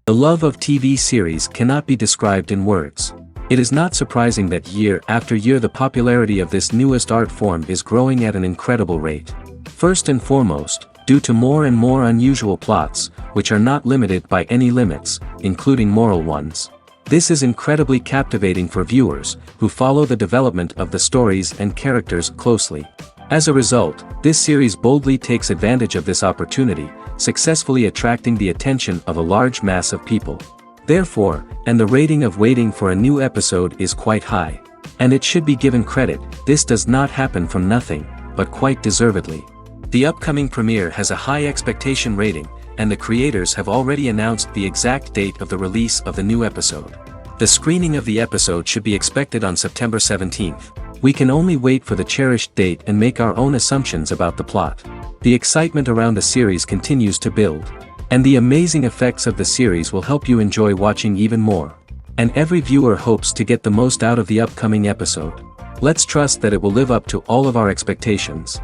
The love of TV series cannot be described in words. It is not surprising that year after year the popularity of this newest art form is growing at an incredible rate. First and foremost, due to more and more unusual plots, which are not limited by any limits, including moral ones. This is incredibly captivating for viewers, who follow the development of the stories and characters closely. As a result, this series boldly takes advantage of this opportunity, successfully attracting the attention of a large mass of people. Therefore, and the rating of waiting for a new episode is quite high. And it should be given credit, this does not happen from nothing, but quite deservedly. The upcoming premiere has a high expectation rating, and the creators have already announced the exact date of the release of the new episode. The screening of the episode should be expected on September 17th. We can only wait for the cherished date and make our own assumptions about the plot. The excitement around the series continues to build. And the amazing effects of the series will help you enjoy watching even more. And every viewer hopes to get the most out of the upcoming episode. Let's trust that it will live up to all of our expectations.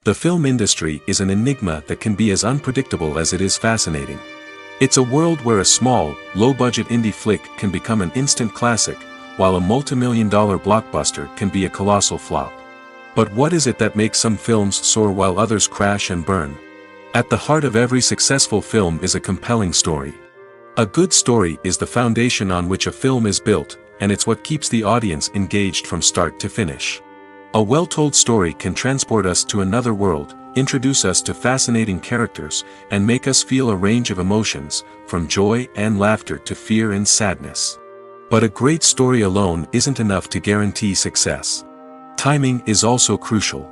The film industry is an enigma that can be as unpredictable as it is fascinating. It's a world where a small, low-budget indie flick can become an instant classic, while a multi-million-dollar blockbuster can be a colossal flop. But what is it that makes some films soar while others crash and burn? At the heart of every successful film is a compelling story. A good story is the foundation on which a film is built, and it's what keeps the audience engaged from start to finish. A well-told story can transport us to another world, introduce us to fascinating characters, and make us feel a range of emotions, from joy and laughter to fear and sadness. But a great story alone isn't enough to guarantee success. Timing is also crucial.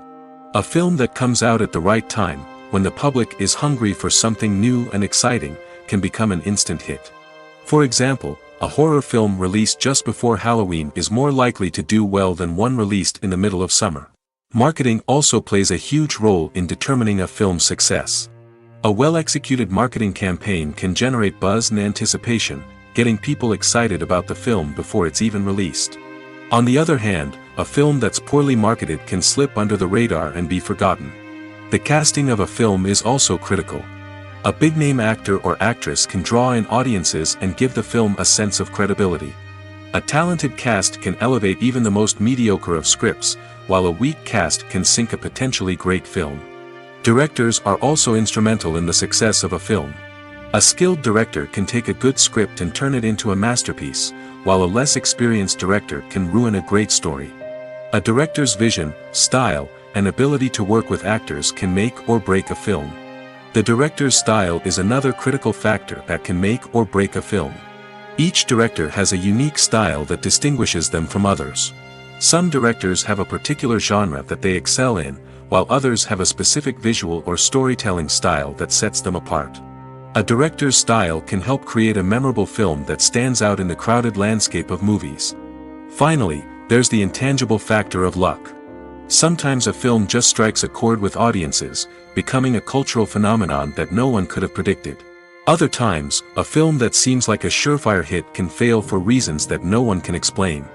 A film that comes out at the right time, when the public is hungry for something new and exciting, can become an instant hit. For example, a horror film released just before Halloween is more likely to do well than one released in the middle of summer. Marketing also plays a huge role in determining a film's success. A well-executed marketing campaign can generate buzz and anticipation, getting people excited about the film before it's even released. On the other hand, a film that's poorly marketed can slip under the radar and be forgotten. The casting of a film is also critical. A big-name actor or actress can draw in audiences and give the film a sense of credibility. A talented cast can elevate even the most mediocre of scripts, while a weak cast can sink a potentially great film. Directors are also instrumental in the success of a film. A skilled director can take a good script and turn it into a masterpiece, while a less experienced director can ruin a great story. A director's vision, style, and ability to work with actors can make or break a film. The director's style is another critical factor that can make or break a film. Each director has a unique style that distinguishes them from others. Some directors have a particular genre that they excel in, while others have a specific visual or storytelling style that sets them apart. A director's style can help create a memorable film that stands out in the crowded landscape of movies. Finally, there's the intangible factor of luck. Sometimes a film just strikes a chord with audiences, becoming a cultural phenomenon that no one could have predicted. Other times, a film that seems like a surefire hit can fail for reasons that no one can explain.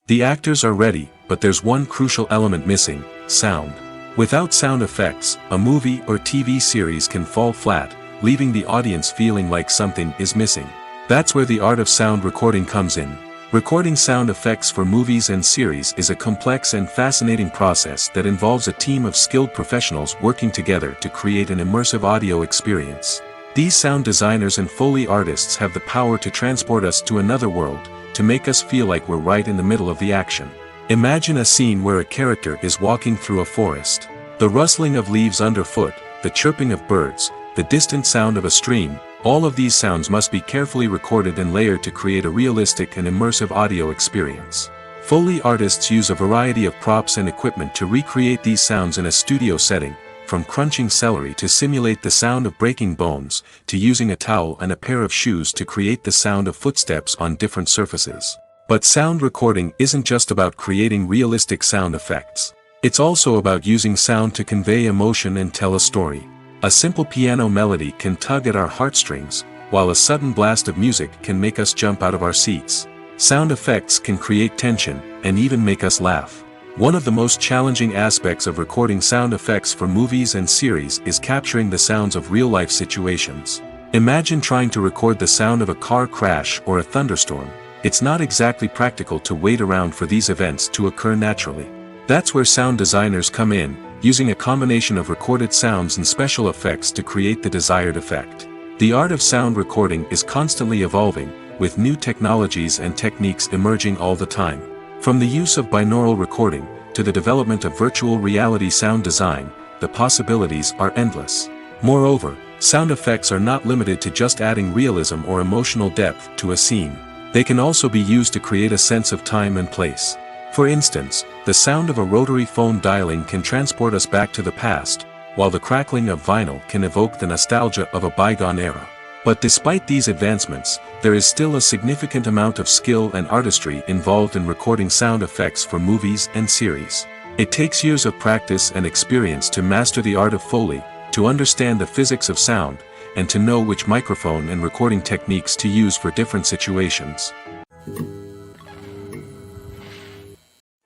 The actors are ready, but there's one crucial element missing: sound. Without sound effects, a movie or TV series can fall flat, leaving the audience feeling like something is missing. That's where the art of sound recording comes in. Recording sound effects for movies and series is a complex and fascinating process that involves a team of skilled professionals working together to create an immersive audio experience. These sound designers and Foley artists have the power to transport us to another world, to make us feel like we're right in the middle of the action. Imagine a scene where a character is walking through a forest. The rustling of leaves underfoot, the chirping of birds, the distant sound of a stream, all of these sounds must be carefully recorded and layered to create a realistic and immersive audio experience. Foley artists use a variety of props and equipment to recreate these sounds in a studio setting, from crunching celery to simulate the sound of breaking bones, to using a towel and a pair of shoes to create the sound of footsteps on different surfaces. But sound recording isn't just about creating realistic sound effects. It's also about using sound to convey emotion and tell a story. A simple piano melody can tug at our heartstrings, while a sudden blast of music can make us jump out of our seats. Sound effects can create tension, and even make us laugh. One of the most challenging aspects of recording sound effects for movies and series is capturing the sounds of real-life situations. Imagine trying to record the sound of a car crash or a thunderstorm. It's not exactly practical to wait around for these events to occur naturally. That's where sound designers come in, using a combination of recorded sounds and special effects to create the desired effect. The art of sound recording is constantly evolving, with new technologies and techniques emerging all the time. From the use of binaural recording, to the development of virtual reality sound design, the possibilities are endless. Moreover, sound effects are not limited to just adding realism or emotional depth to a scene. They can also be used to create a sense of time and place. For instance, the sound of a rotary phone dialing can transport us back to the past, while the crackling of vinyl can evoke the nostalgia of a bygone era. But despite these advancements, there is still a significant amount of skill and artistry involved in recording sound effects for movies and series. It takes years of practice and experience to master the art of Foley, to understand the physics of sound, and to know which microphone and recording techniques to use for different situations.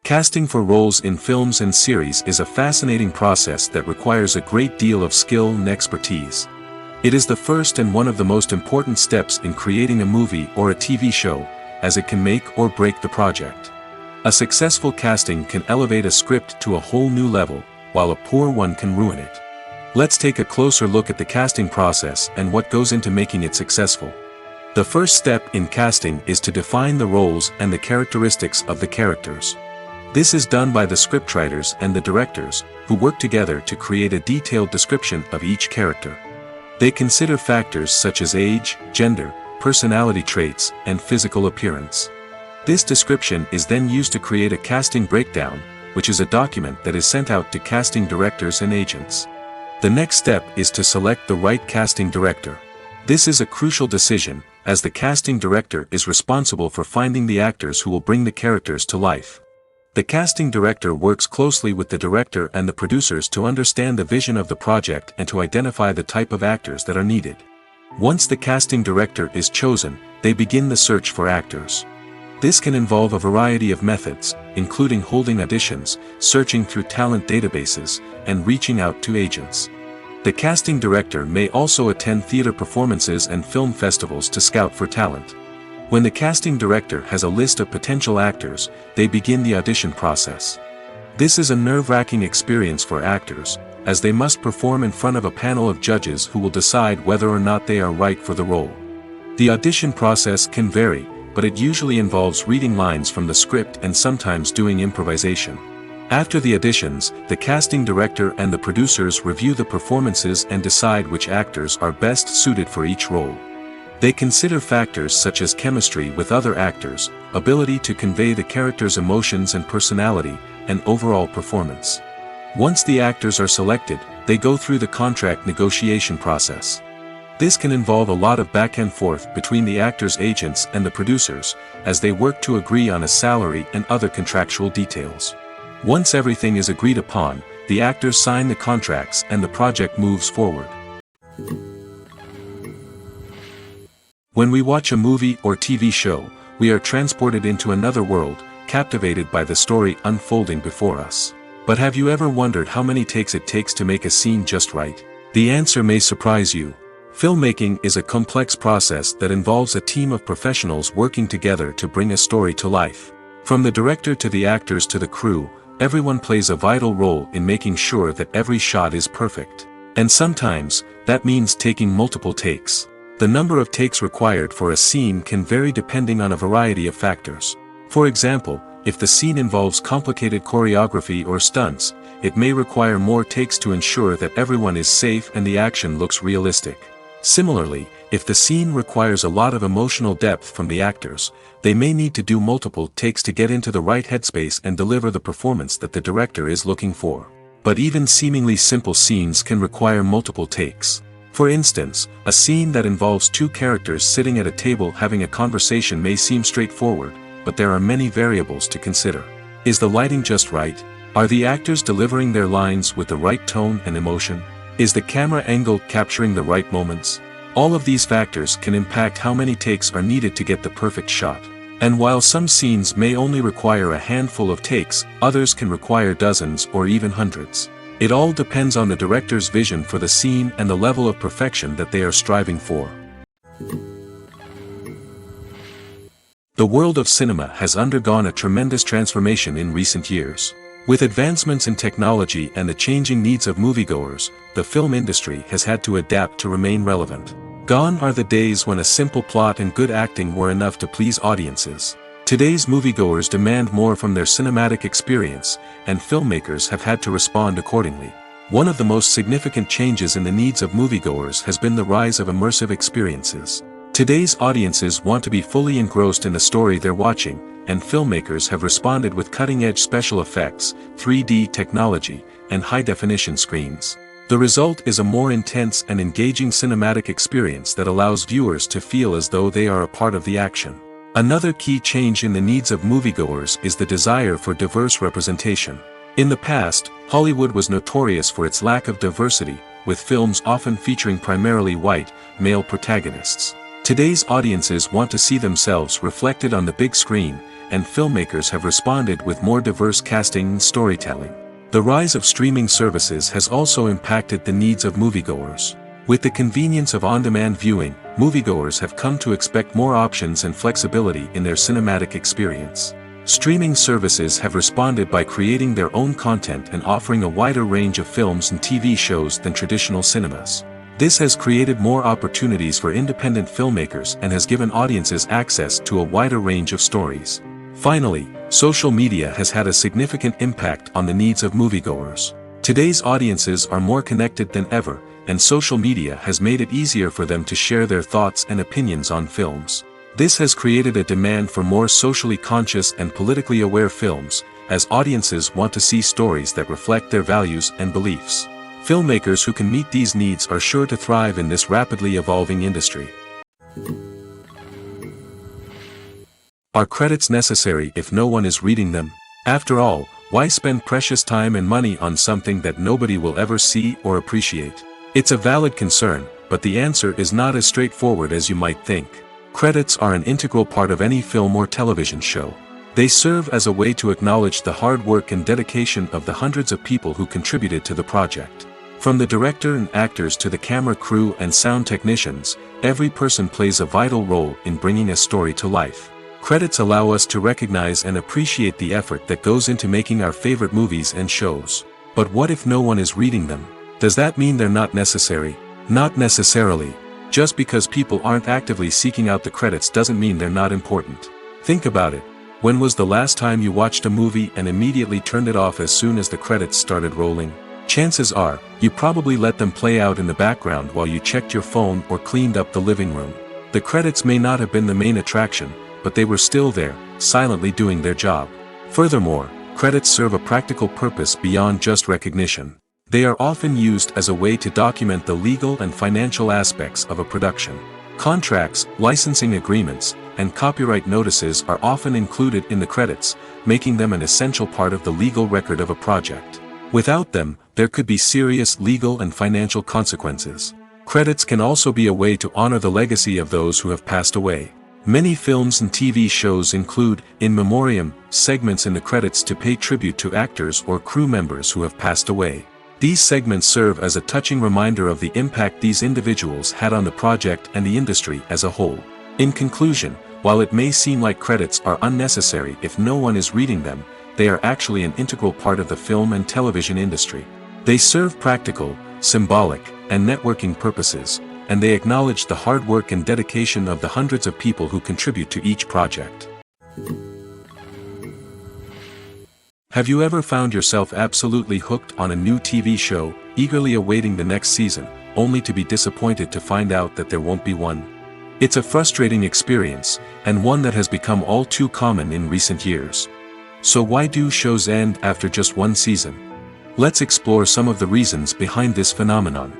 Casting for roles in films and series is a fascinating process that requires a great deal of skill and expertise. It is the first and one of the most important steps in creating a movie or a TV show, as it can make or break the project. A successful casting can elevate a script to a whole new level, while a poor one can ruin it. Let's take a closer look at the casting process and what goes into making it successful. The first step in casting is to define the roles and the characteristics of the characters. This is done by the scriptwriters and the directors, who work together to create a detailed description of each character. They consider factors such as age, gender, personality traits, and physical appearance. This description is then used to create a casting breakdown, which is a document that is sent out to casting directors and agents. The next step is to select the right casting director. This is a crucial decision, as the casting director is responsible for finding the actors who will bring the characters to life. The casting director works closely with the director and the producers to understand the vision of the project and to identify the type of actors that are needed. Once the casting director is chosen, they begin the search for actors. This can involve a variety of methods, including holding auditions, searching through talent databases, and reaching out to agents. The casting director may also attend theater performances and film festivals to scout for talent. When the casting director has a list of potential actors, they begin the audition process. This is a nerve-wracking experience for actors, as they must perform in front of a panel of judges who will decide whether or not they are right for the role. The audition process can vary, but it usually involves reading lines from the script and sometimes doing improvisation. After the auditions, the casting director and the producers review the performances and decide which actors are best suited for each role. They consider factors such as chemistry with other actors, ability to convey the character's emotions and personality, and overall performance. Once the actors are selected, they go through the contract negotiation process. This can involve a lot of back and forth between the actors' agents and the producers, as they work to agree on a salary and other contractual details. Once everything is agreed upon, the actors sign the contracts and the project moves forward. When we watch a movie or TV show, we are transported into another world, captivated by the story unfolding before us. But have you ever wondered how many takes it takes to make a scene just right? The answer may surprise you. Filmmaking is a complex process that involves a team of professionals working together to bring a story to life. From the director to the actors to the crew, everyone plays a vital role in making sure that every shot is perfect. And sometimes, that means taking multiple takes. The number of takes required for a scene can vary depending on a variety of factors. For example, if the scene involves complicated choreography or stunts, it may require more takes to ensure that everyone is safe and the action looks realistic. Similarly, if the scene requires a lot of emotional depth from the actors, they may need to do multiple takes to get into the right headspace and deliver the performance that the director is looking for. But even seemingly simple scenes can require multiple takes. For instance, a scene that involves two characters sitting at a table having a conversation may seem straightforward, but there are many variables to consider. Is the lighting just right? Are the actors delivering their lines with the right tone and emotion? Is the camera angle capturing the right moments? All of these factors can impact how many takes are needed to get the perfect shot. And while some scenes may only require a handful of takes, others can require dozens or even hundreds. It all depends on the director's vision for the scene and the level of perfection that they are striving for. The world of cinema has undergone a tremendous transformation in recent years. With advancements in technology and the changing needs of moviegoers, the film industry has had to adapt to remain relevant. Gone are the days when a simple plot and good acting were enough to please audiences. Today's moviegoers demand more from their cinematic experience, and filmmakers have had to respond accordingly. One of the most significant changes in the needs of moviegoers has been the rise of immersive experiences. Today's audiences want to be fully engrossed in the story they're watching, and filmmakers have responded with cutting-edge special effects, 3D technology, and high-definition screens. The result is a more intense and engaging cinematic experience that allows viewers to feel as though they are a part of the action. Another key change in the needs of moviegoers is the desire for diverse representation. In the past, Hollywood was notorious for its lack of diversity, with films often featuring primarily white, male protagonists. Today's audiences want to see themselves reflected on the big screen, and filmmakers have responded with more diverse casting and storytelling. The rise of streaming services has also impacted the needs of moviegoers. With the convenience of on-demand viewing, moviegoers have come to expect more options and flexibility in their cinematic experience. Streaming services have responded by creating their own content and offering a wider range of films and TV shows than traditional cinemas. This has created more opportunities for independent filmmakers and has given audiences access to a wider range of stories. Finally, social media has had a significant impact on the needs of moviegoers. Today's audiences are more connected than ever, and social media has made it easier for them to share their thoughts and opinions on films. This has created a demand for more socially conscious and politically aware films, as audiences want to see stories that reflect their values and beliefs. Filmmakers who can meet these needs are sure to thrive in this rapidly evolving industry. Are credits necessary if no one is reading them? After all, why spend precious time and money on something that nobody will ever see or appreciate? It's a valid concern, but the answer is not as straightforward as you might think. Credits are an integral part of any film or television show. They serve as a way to acknowledge the hard work and dedication of the hundreds of people who contributed to the project. From the director and actors to the camera crew and sound technicians, every person plays a vital role in bringing a story to life. Credits allow us to recognize and appreciate the effort that goes into making our favorite movies and shows. But what if no one is reading them? Does that mean they're not necessary? Not necessarily. Just because people aren't actively seeking out the credits doesn't mean they're not important. Think about it. When was the last time you watched a movie and immediately turned it off as soon as the credits started rolling? Chances are, you probably let them play out in the background while you checked your phone or cleaned up the living room. The credits may not have been the main attraction, but they were still there, silently doing their job. Furthermore, credits serve a practical purpose beyond just recognition. They are often used as a way to document the legal and financial aspects of a production. Contracts, licensing agreements, and copyright notices are often included in the credits, making them an essential part of the legal record of a project. Without them, there could be serious legal and financial consequences. Credits can also be a way to honor the legacy of those who have passed away. Many films and TV shows include, in memoriam, segments in the credits to pay tribute to actors or crew members who have passed away. These segments serve as a touching reminder of the impact these individuals had on the project and the industry as a whole. In conclusion, while it may seem like credits are unnecessary if no one is reading them, they are actually an integral part of the film and television industry. They serve practical, symbolic, and networking purposes, and they acknowledge the hard work and dedication of the hundreds of people who contribute to each project. Have you ever found yourself absolutely hooked on a new TV show, eagerly awaiting the next season, only to be disappointed to find out that there won't be one? It's a frustrating experience, and one that has become all too common in recent years. So why do shows end after just one season? Let's explore some of the reasons behind this phenomenon.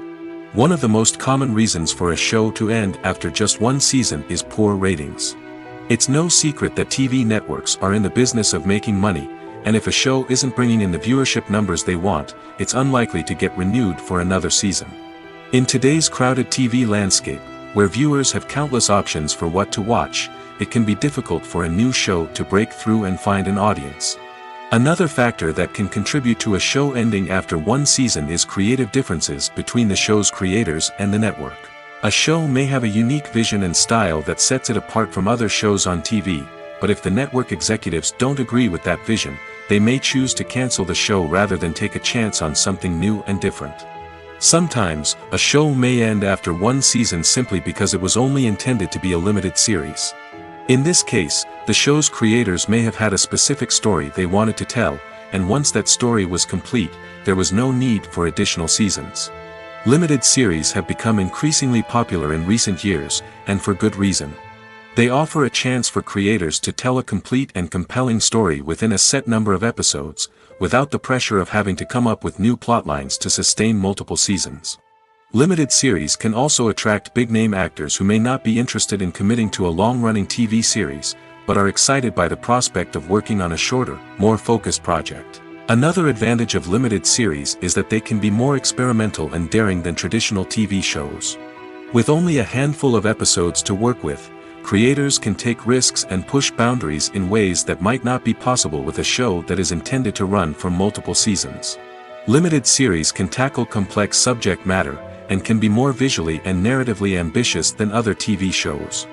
One of the most common reasons for a show to end after just one season is poor ratings. It's no secret that TV networks are in the business of making money, and if a show isn't bringing in the viewership numbers they want, it's unlikely to get renewed for another season. In today's crowded TV landscape, where viewers have countless options for what to watch, it can be difficult for a new show to break through and find an audience. Another factor that can contribute to a show ending after one season is creative differences between the show's creators and the network. A show may have a unique vision and style that sets it apart from other shows on TV, but if the network executives don't agree with that vision, they may choose to cancel the show rather than take a chance on something new and different. Sometimes, a show may end after one season simply because it was only intended to be a limited series. In this case, the show's creators may have had a specific story they wanted to tell, and once that story was complete, there was no need for additional seasons. Limited series have become increasingly popular in recent years, and for good reason. They offer a chance for creators to tell a complete and compelling story within a set number of episodes, without the pressure of having to come up with new plotlines to sustain multiple seasons. Limited series can also attract big-name actors who may not be interested in committing to a long-running TV series, but are excited by the prospect of working on a shorter, more focused project. Another advantage of limited series is that they can be more experimental and daring than traditional TV shows. With only a handful of episodes to work with, creators can take risks and push boundaries in ways that might not be possible with a show that is intended to run for multiple seasons. Limited series can tackle complex subject matter, and can be more visually and narratively ambitious than other TV shows.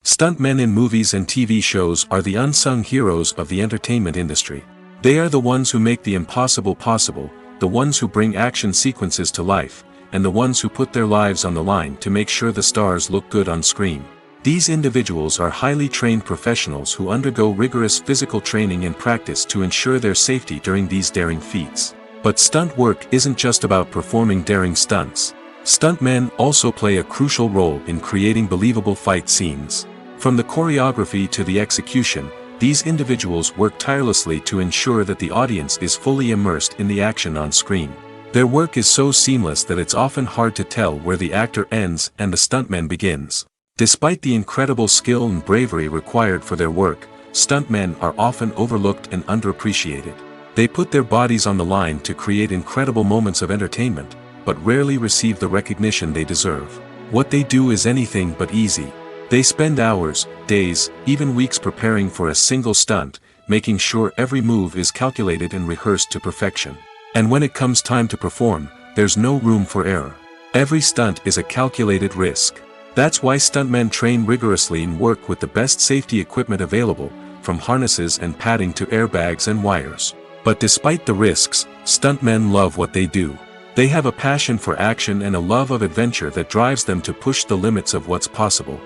Stuntmen in movies and TV shows are the unsung heroes of the entertainment industry. They are the ones who make the impossible possible, the ones who bring action sequences to life, and the ones who put their lives on the line to make sure the stars look good on screen. These individuals are highly trained professionals who undergo rigorous physical training and practice to ensure their safety during these daring feats. But stunt work isn't just about performing daring stunts. Stuntmen also play a crucial role in creating believable fight scenes. From the choreography to the execution, these individuals work tirelessly to ensure that the audience is fully immersed in the action on screen. Their work is so seamless that it's often hard to tell where the actor ends and the stuntman begins. Despite the incredible skill and bravery required for their work, stuntmen are often overlooked and underappreciated. They put their bodies on the line to create incredible moments of entertainment, but rarely receive the recognition they deserve. What they do is anything but easy. They spend hours, days, even weeks preparing for a single stunt, making sure every move is calculated and rehearsed to perfection. And when it comes time to perform, there's no room for error. Every stunt is a calculated risk. That's why stuntmen train rigorously and work with the best safety equipment available, from harnesses and padding to airbags and wires. But despite the risks, stuntmen love what they do. They have a passion for action and a love of adventure that drives them to push the limits of what's possible.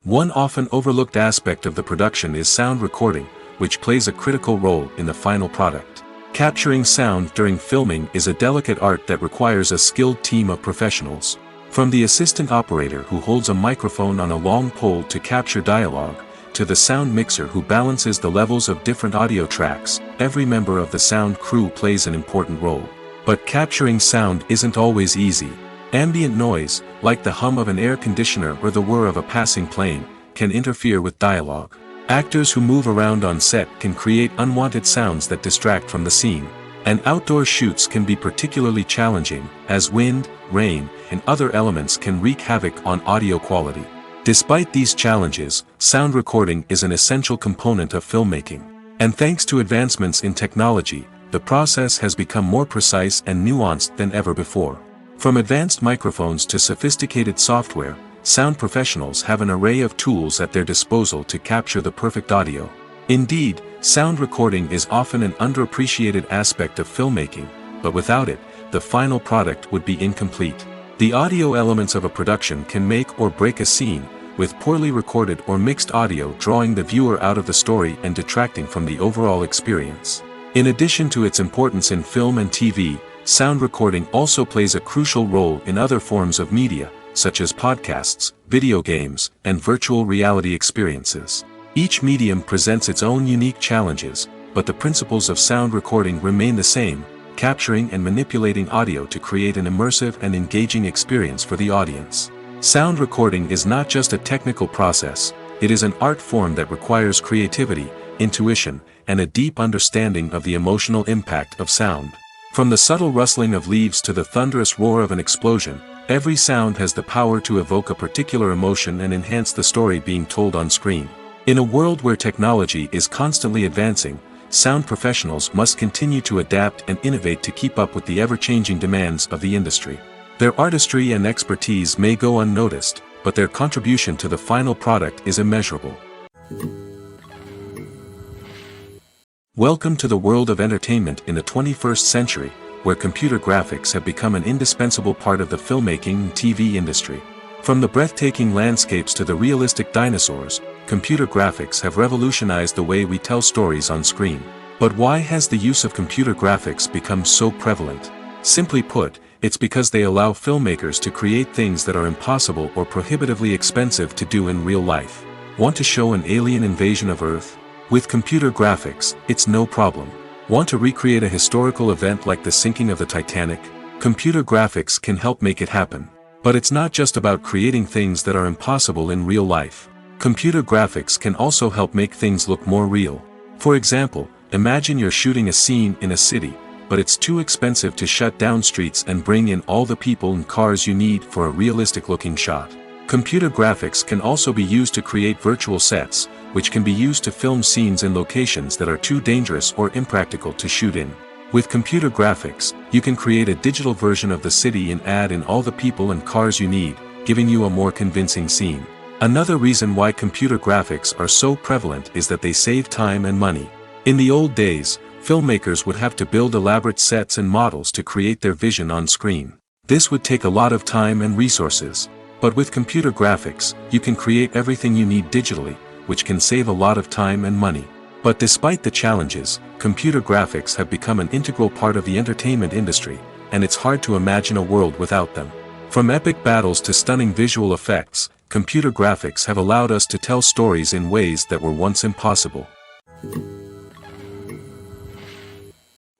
One often overlooked aspect of the production is sound recording, which plays a critical role in the final product. Capturing sound during filming is a delicate art that requires a skilled team of professionals. From the assistant operator who holds a microphone on a long pole to capture dialogue, to the sound mixer who balances the levels of different audio tracks, every member of the sound crew plays an important role. But capturing sound isn't always easy. Ambient noise, like the hum of an air conditioner or the whir of a passing plane, can interfere with dialogue. Actors who move around on set can create unwanted sounds that distract from the scene. And outdoor shoots can be particularly challenging, as wind, rain, and other elements can wreak havoc on audio quality. Despite these challenges, sound recording is an essential component of filmmaking. And thanks to advancements in technology, the process has become more precise and nuanced than ever before. From advanced microphones to sophisticated software, sound professionals have an array of tools at their disposal to capture the perfect audio. Indeed, sound recording is often an underappreciated aspect of filmmaking, but without it, the final product would be incomplete. The audio elements of a production can make or break a scene, with poorly recorded or mixed audio drawing the viewer out of the story and detracting from the overall experience. In addition to its importance in film and TV, sound recording also plays a crucial role in other forms of media, such as podcasts, video games, and virtual reality experiences. Each medium presents its own unique challenges, but the principles of sound recording remain the same: capturing and manipulating audio to create an immersive and engaging experience for the audience. Sound recording is not just a technical process, it is an art form that requires creativity, intuition, and a deep understanding of the emotional impact of sound. From the subtle rustling of leaves to the thunderous roar of an explosion, every sound has the power to evoke a particular emotion and enhance the story being told on screen. In a world where technology is constantly advancing, sound professionals must continue to adapt and innovate to keep up with the ever-changing demands of the industry. Their artistry and expertise may go unnoticed, but their contribution to the final product is immeasurable. Welcome to the world of entertainment in the 21st century, where computer graphics have become an indispensable part of the filmmaking and TV industry. From the breathtaking landscapes to the realistic dinosaurs, computer graphics have revolutionized the way we tell stories on screen. But why has the use of computer graphics become so prevalent? Simply put, it's because they allow filmmakers to create things that are impossible or prohibitively expensive to do in real life. Want to show an alien invasion of Earth? With computer graphics, it's no problem. Want to recreate a historical event like the sinking of the Titanic? Computer graphics can help make it happen. But it's not just about creating things that are impossible in real life. Computer graphics can also help make things look more real. For example, imagine you're shooting a scene in a city, but it's too expensive to shut down streets and bring in all the people and cars you need for a realistic-looking shot. Computer graphics can also be used to create virtual sets, which can be used to film scenes in locations that are too dangerous or impractical to shoot in. With computer graphics, you can create a digital version of the city and add in all the people and cars you need, giving you a more convincing scene. Another reason why computer graphics are so prevalent is that they save time and money. In the old days, filmmakers would have to build elaborate sets and models to create their vision on screen. This would take a lot of time and resources. But with computer graphics, you can create everything you need digitally, which can save a lot of time and money. But despite the challenges, computer graphics have become an integral part of the entertainment industry, and it's hard to imagine a world without them. From epic battles to stunning visual effects, computer graphics have allowed us to tell stories in ways that were once impossible.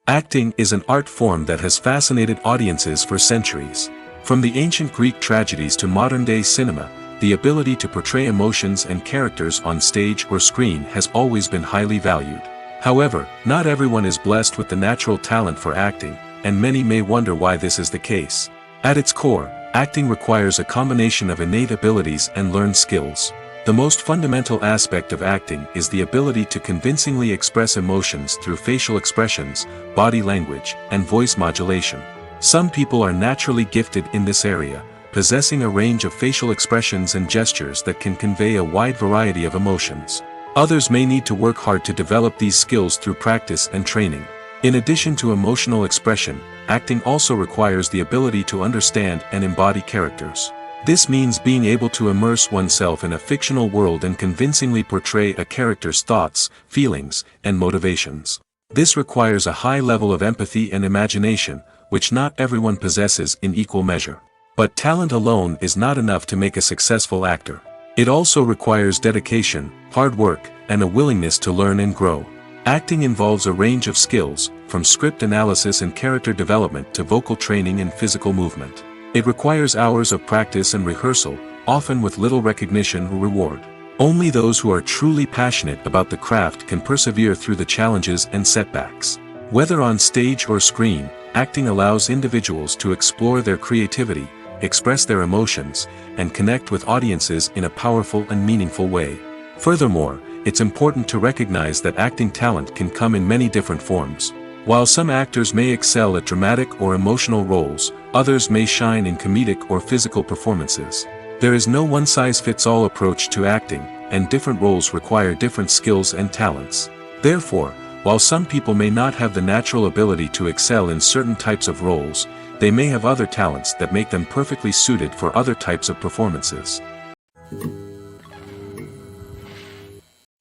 Acting is an art form that has fascinated audiences for centuries. From the ancient Greek tragedies to modern-day cinema, the ability to portray emotions and characters on stage or screen has always been highly valued. However, not everyone is blessed with the natural talent for acting, and many may wonder why this is the case. At its core, acting requires a combination of innate abilities and learned skills. The most fundamental aspect of acting is the ability to convincingly express emotions through facial expressions, body language, and voice modulation. Some people are naturally gifted in this area, possessing a range of facial expressions and gestures that can convey a wide variety of emotions. Others may need to work hard to develop these skills through practice and training. In addition to emotional expression, acting also requires the ability to understand and embody characters. This means being able to immerse oneself in a fictional world and convincingly portray a character's thoughts, feelings, and motivations. This requires a high level of empathy and imagination, which not everyone possesses in equal measure. But talent alone is not enough to make a successful actor. It also requires dedication, hard work, and a willingness to learn and grow. Acting involves a range of skills, from script analysis and character development to vocal training and physical movement. It requires hours of practice and rehearsal, often with little recognition or reward. Only those who are truly passionate about the craft can persevere through the challenges and setbacks. Whether on stage or screen, acting allows individuals to explore their creativity, express their emotions, and connect with audiences in a powerful and meaningful way. Furthermore, it's important to recognize that acting talent can come in many different forms. While some actors may excel at dramatic or emotional roles, others may shine in comedic or physical performances. There is no one-size-fits-all approach to acting, and different roles require different skills and talents. Therefore, while some people may not have the natural ability to excel in certain types of roles, they may have other talents that make them perfectly suited for other types of performances.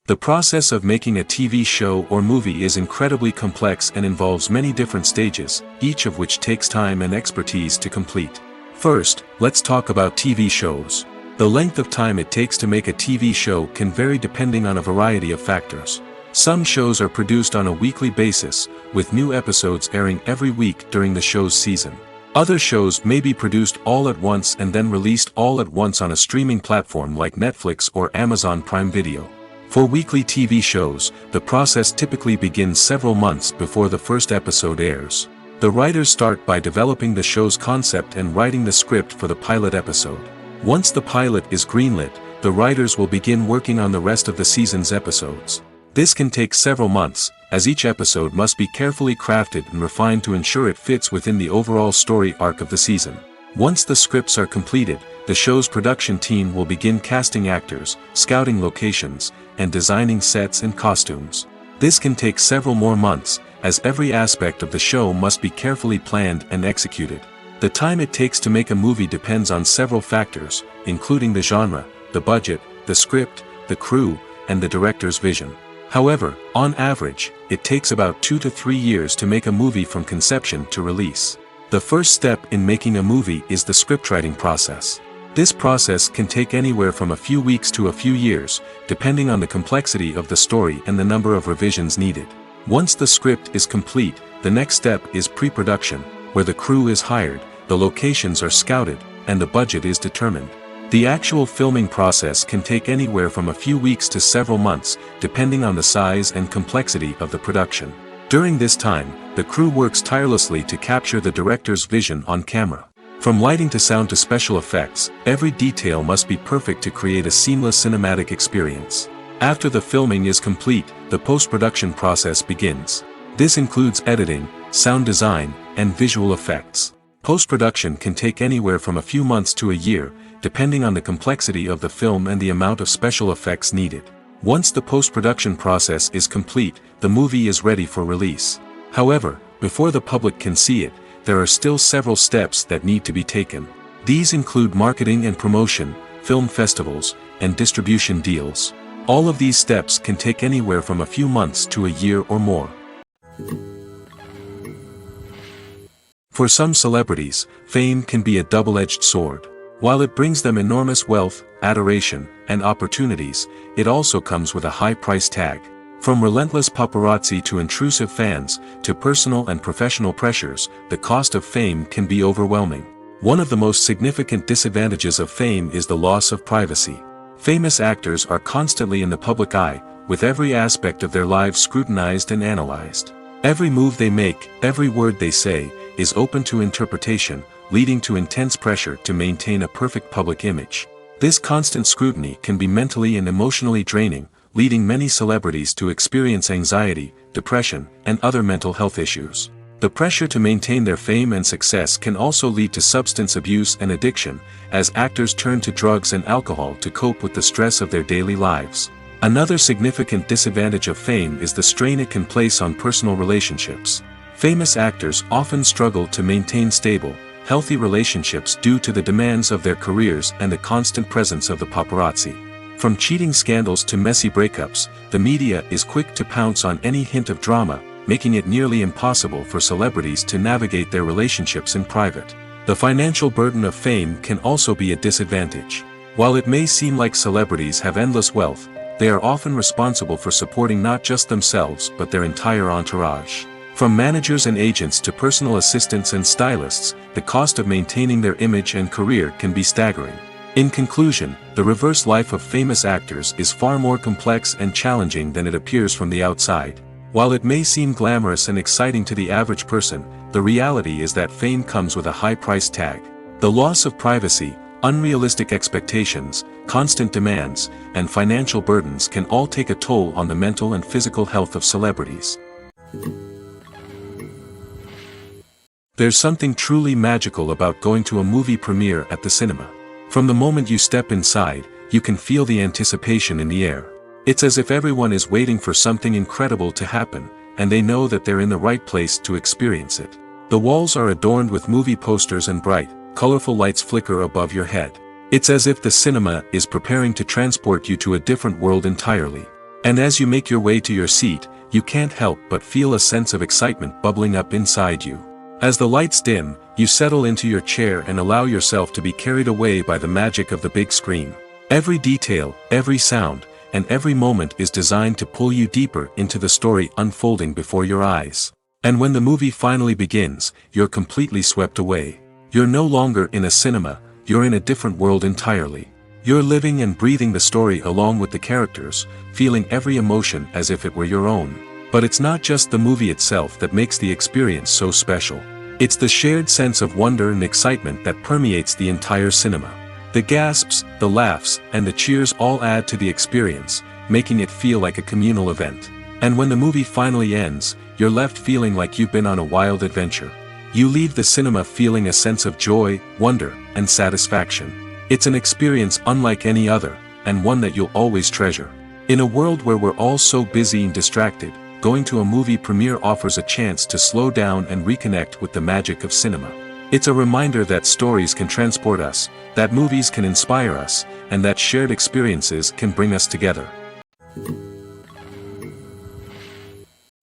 The process of making a TV show or movie is incredibly complex and involves many different stages, each of which takes time and expertise to complete. First, let's talk about TV shows. The length of time it takes to make a TV show can vary depending on a variety of factors. Some shows are produced on a weekly basis, with new episodes airing every week during the show's season. Other shows may be produced all at once and then released all at once on a streaming platform like Netflix or Amazon Prime Video. For weekly TV shows, the process typically begins several months before the first episode airs. The writers start by developing the show's concept and writing the script for the pilot episode. Once the pilot is greenlit, the writers will begin working on the rest of the season's episodes. This can take several months, as each episode must be carefully crafted and refined to ensure it fits within the overall story arc of the season. Once the scripts are completed, the show's production team will begin casting actors, scouting locations, and designing sets and costumes. This can take several more months, as every aspect of the show must be carefully planned and executed. The time it takes to make a movie depends on several factors, including the genre, the budget, the script, the crew, and the director's vision. However, on average, it takes about 2 to 3 years to make a movie from conception to release. The first step in making a movie is the scriptwriting process. This process can take anywhere from a few weeks to a few years, depending on the complexity of the story and the number of revisions needed. Once the script is complete, the next step is pre-production, where the crew is hired, the locations are scouted, and the budget is determined. The actual filming process can take anywhere from a few weeks to several months, depending on the size and complexity of the production. During this time, the crew works tirelessly to capture the director's vision on camera. From lighting to sound to special effects, every detail must be perfect to create a seamless cinematic experience. After the filming is complete, the post-production process begins. This includes editing, sound design, and visual effects. Post-production can take anywhere from a few months to a year, depending on the complexity of the film and the amount of special effects needed. Once the post-production process is complete, the movie is ready for release. However, before the public can see it, there are still several steps that need to be taken. These include marketing and promotion, film festivals, and distribution deals. All of these steps can take anywhere from a few months to a year or more. For some celebrities, fame can be a double-edged sword. While it brings them enormous wealth, adoration, and opportunities, it also comes with a high price tag. From relentless paparazzi to intrusive fans, to personal and professional pressures, the cost of fame can be overwhelming. One of the most significant disadvantages of fame is the loss of privacy. Famous actors are constantly in the public eye, with every aspect of their lives scrutinized and analyzed. Every move they make, every word they say, is open to interpretation, leading to intense pressure to maintain a perfect public image. This constant scrutiny can be mentally and emotionally draining, leading many celebrities to experience anxiety, depression, and other mental health issues. The pressure to maintain their fame and success can also lead to substance abuse and addiction, as actors turn to drugs and alcohol to cope with the stress of their daily lives. Another significant disadvantage of fame is the strain it can place on personal relationships. Famous actors often struggle to maintain stable, healthy relationships due to the demands of their careers and the constant presence of the paparazzi. From cheating scandals to messy breakups, the media is quick to pounce on any hint of drama, making it nearly impossible for celebrities to navigate their relationships in private. The financial burden of fame can also be a disadvantage. While it may seem like celebrities have endless wealth, they are often responsible for supporting not just themselves but their entire entourage. From managers and agents to personal assistants and stylists, the cost of maintaining their image and career can be staggering. In conclusion, the reverse life of famous actors is far more complex and challenging than it appears from the outside. While it may seem glamorous and exciting to the average person, the reality is that fame comes with a high price tag. The loss of privacy, unrealistic expectations, constant demands, and financial burdens can all take a toll on the mental and physical health of celebrities. There's something truly magical about going to a movie premiere at the cinema. From the moment you step inside, you can feel the anticipation in the air. It's as if everyone is waiting for something incredible to happen, and they know that they're in the right place to experience it. The walls are adorned with movie posters and bright, colorful lights flicker above your head. It's as if the cinema is preparing to transport you to a different world entirely. And as you make your way to your seat, you can't help but feel a sense of excitement bubbling up inside you. As the lights dim, you settle into your chair and allow yourself to be carried away by the magic of the big screen. Every detail, every sound, and every moment is designed to pull you deeper into the story unfolding before your eyes. And when the movie finally begins, you're completely swept away. You're no longer in a cinema, you're in a different world entirely. You're living and breathing the story along with the characters, feeling every emotion as if it were your own. But it's not just the movie itself that makes the experience so special. It's the shared sense of wonder and excitement that permeates the entire cinema. The gasps, the laughs, and the cheers all add to the experience, making it feel like a communal event. And when the movie finally ends, you're left feeling like you've been on a wild adventure. You leave the cinema feeling a sense of joy, wonder, and satisfaction. It's an experience unlike any other, and one that you'll always treasure. In a world where we're all so busy and distracted, going to a movie premiere offers a chance to slow down and reconnect with the magic of cinema. It's a reminder that stories can transport us, that movies can inspire us, and that shared experiences can bring us together.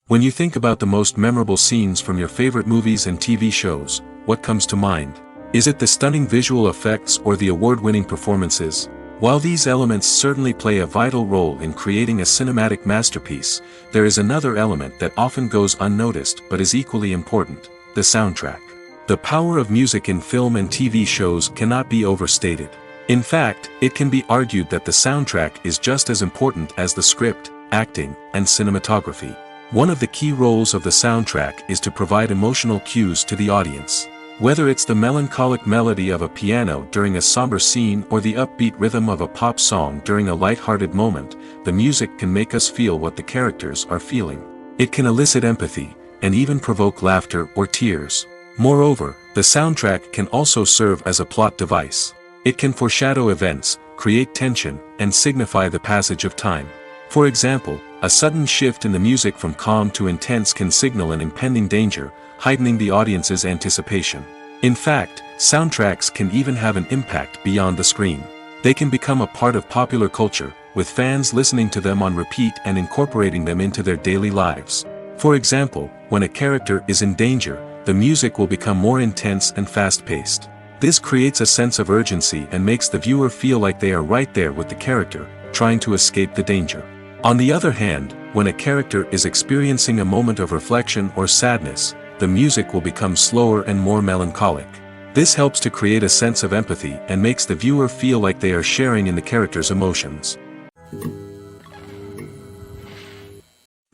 When you think about the most memorable scenes from your favorite movies and TV shows, what comes to mind? Is it the stunning visual effects or the award-winning performances? While these elements certainly play a vital role in creating a cinematic masterpiece, there is another element that often goes unnoticed but is equally important: the soundtrack. The power of music in film and TV shows cannot be overstated. In fact, it can be argued that the soundtrack is just as important as the script, acting, and cinematography. One of the key roles of the soundtrack is to provide emotional cues to the audience. Whether it's the melancholic melody of a piano during a somber scene or the upbeat rhythm of a pop song during a light-hearted moment, the music can make us feel what the characters are feeling. It can elicit empathy, and even provoke laughter or tears. Moreover, the soundtrack can also serve as a plot device. It can foreshadow events, create tension, and signify the passage of time. For example, a sudden shift in the music from calm to intense can signal an impending danger, heightening the audience's anticipation. In fact, soundtracks can even have an impact beyond the screen. They can become a part of popular culture, with fans listening to them on repeat and incorporating them into their daily lives. For example, when a character is in danger, the music will become more intense and fast-paced. This creates a sense of urgency and makes the viewer feel like they are right there with the character, trying to escape the danger. On the other hand, when a character is experiencing a moment of reflection or sadness, the music will become slower and more melancholic. This helps to create a sense of empathy and makes the viewer feel like they are sharing in the character's emotions.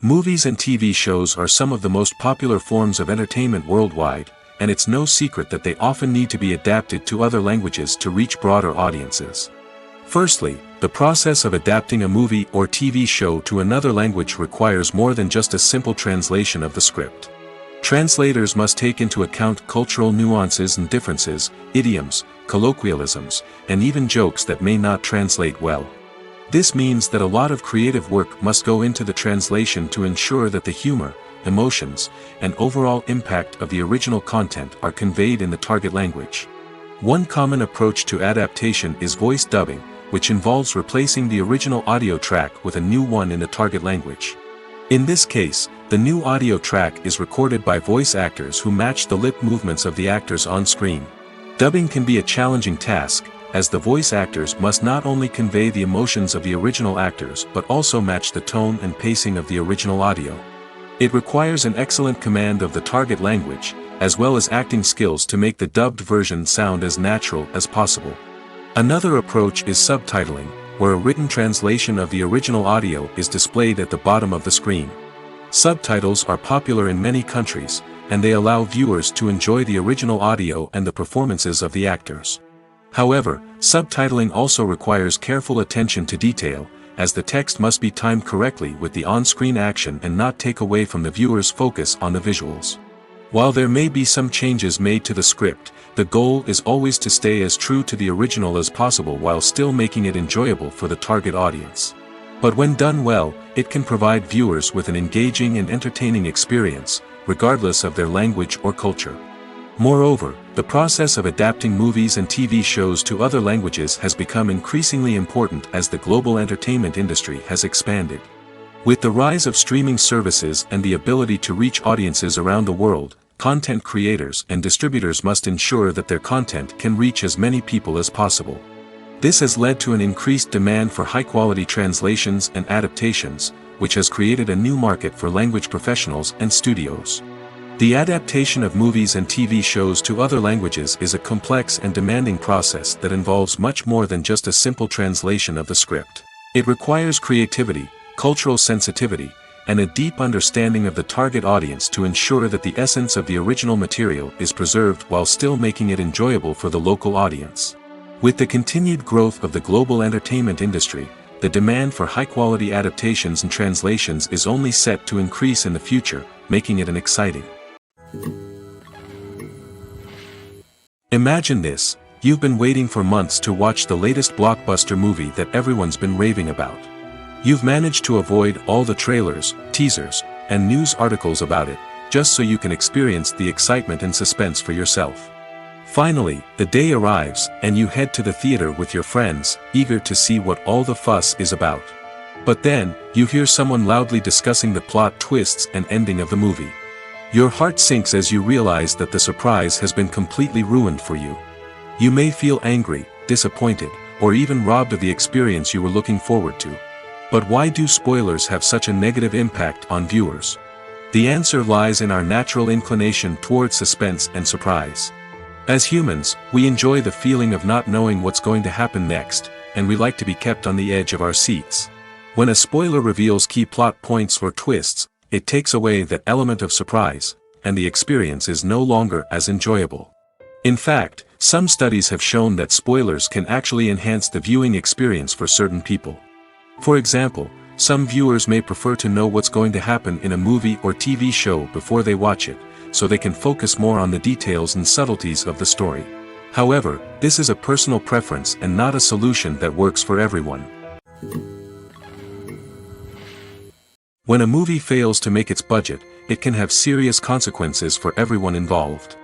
Movies and TV shows are some of the most popular forms of entertainment worldwide, and it's no secret that they often need to be adapted to other languages to reach broader audiences. Firstly, the process of adapting a movie or TV show to another language requires more than just a simple translation of the script. Translators must take into account cultural nuances and differences, idioms, colloquialisms, and even jokes that may not translate well. This means that a lot of creative work must go into the translation to ensure that the humor, emotions, and overall impact of the original content are conveyed in the target language. One common approach to adaptation is voice dubbing, which involves replacing the original audio track with a new one in the target language. In this case, the new audio track is recorded by voice actors who match the lip movements of the actors on screen. Dubbing can be a challenging task, as the voice actors must not only convey the emotions of the original actors but also match the tone and pacing of the original audio. It requires an excellent command of the target language, as well as acting skills to make the dubbed version sound as natural as possible. Another approach is subtitling, where a written translation of the original audio is displayed at the bottom of the screen. Subtitles are popular in many countries, and they allow viewers to enjoy the original audio and the performances of the actors. However, subtitling also requires careful attention to detail, as the text must be timed correctly with the on-screen action and not take away from the viewer's focus on the visuals. While there may be some changes made to the script, the goal is always to stay as true to the original as possible while still making it enjoyable for the target audience. But when done well, it can provide viewers with an engaging and entertaining experience, regardless of their language or culture. Moreover, the process of adapting movies and TV shows to other languages has become increasingly important as the global entertainment industry has expanded. With the rise of streaming services and the ability to reach audiences around the world, content creators and distributors must ensure that their content can reach as many people as possible. This has led to an increased demand for high-quality translations and adaptations, which has created a new market for language professionals and studios. The adaptation of movies and TV shows to other languages is a complex and demanding process that involves much more than just a simple translation of the script. It requires creativity, cultural sensitivity, and a deep understanding of the target audience to ensure that the essence of the original material is preserved while still making it enjoyable for the local audience. With the continued growth of the global entertainment industry, the demand for high-quality adaptations and translations is only set to increase in the future, making it an exciting. Imagine this: you've been waiting for months to watch the latest blockbuster movie that everyone's been raving about. You've managed to avoid all the trailers, teasers, and news articles about it, just so you can experience the excitement and suspense for yourself. Finally, the day arrives, and you head to the theater with your friends, eager to see what all the fuss is about. But then, you hear someone loudly discussing the plot twists and ending of the movie. Your heart sinks as you realize that the surprise has been completely ruined for you. You may feel angry, disappointed, or even robbed of the experience you were looking forward to. But why do spoilers have such a negative impact on viewers? The answer lies in our natural inclination towards suspense and surprise. As humans, we enjoy the feeling of not knowing what's going to happen next, and we like to be kept on the edge of our seats. When a spoiler reveals key plot points or twists, it takes away that element of surprise, and the experience is no longer as enjoyable. In fact, some studies have shown that spoilers can actually enhance the viewing experience for certain people. For example, some viewers may prefer to know what's going to happen in a movie or TV show before they watch it, so they can focus more on the details and subtleties of the story. However, this is a personal preference and not a solution that works for everyone. When a movie fails to make its budget, it can have serious consequences for everyone involved.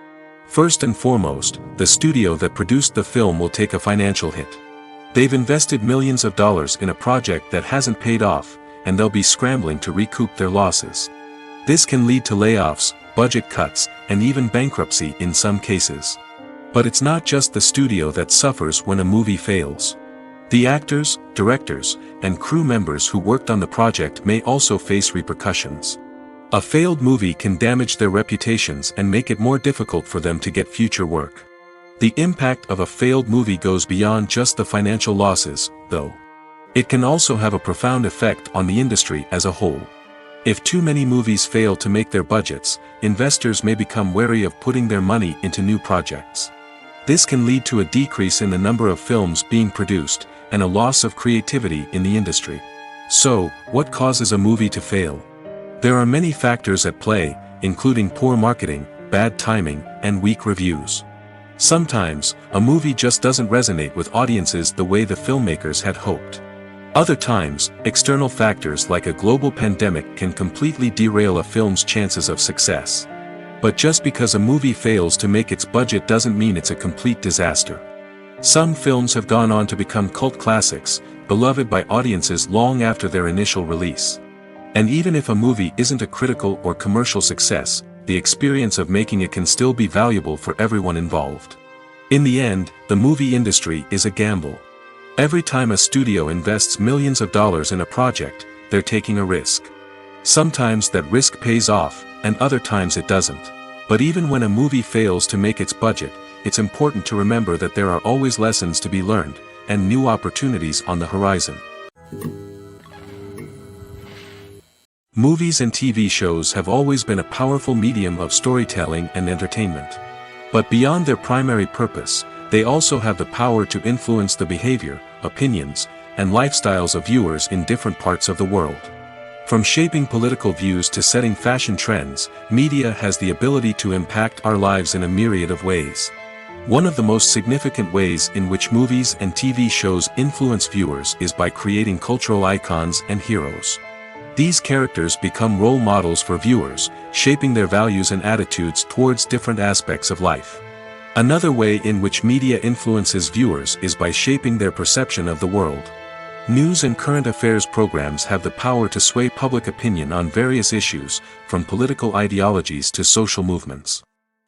First and foremost, the studio that produced the film will take a financial hit. They've invested millions of dollars in a project that hasn't paid off, and they'll be scrambling to recoup their losses. This can lead to layoffs, budget cuts, and even bankruptcy in some cases. But it's not just the studio that suffers when a movie fails. The actors, directors, and crew members who worked on the project may also face repercussions. A failed movie can damage their reputations and make it more difficult for them to get future work. The impact of a failed movie goes beyond just the financial losses, though. It can also have a profound effect on the industry as a whole. If too many movies fail to make their budgets, investors may become wary of putting their money into new projects. This can lead to a decrease in the number of films being produced, and a loss of creativity in the industry. So, what causes a movie to fail? There are many factors at play, including poor marketing, bad timing, and weak reviews. Sometimes, a movie just doesn't resonate with audiences the way the filmmakers had hoped. Other times, external factors like a global pandemic can completely derail a film's chances of success. But just because a movie fails to make its budget doesn't mean it's a complete disaster. Some films have gone on to become cult classics, beloved by audiences long after their initial release. And even if a movie isn't a critical or commercial success, the experience of making it can still be valuable for everyone involved. In the end, the movie industry is a gamble. Every time a studio invests millions of dollars in a project, they're taking a risk. Sometimes that risk pays off, and other times it doesn't. But even when a movie fails to make its budget, it's important to remember that there are always lessons to be learned, and new opportunities on the horizon. Movies and TV shows have always been a powerful medium of storytelling and entertainment. But beyond their primary purpose, they also have the power to influence the behavior, opinions, and lifestyles of viewers in different parts of the world. From shaping political views to setting fashion trends, media has the ability to impact our lives in a myriad of ways. One of the most significant ways in which movies and TV shows influence viewers is by creating cultural icons and heroes. These characters become role models for viewers, shaping their values and attitudes towards different aspects of life. Another way in which media influences viewers is by shaping their perception of the world. News and current affairs programs have the power to sway public opinion on various issues, from political ideologies to social movements.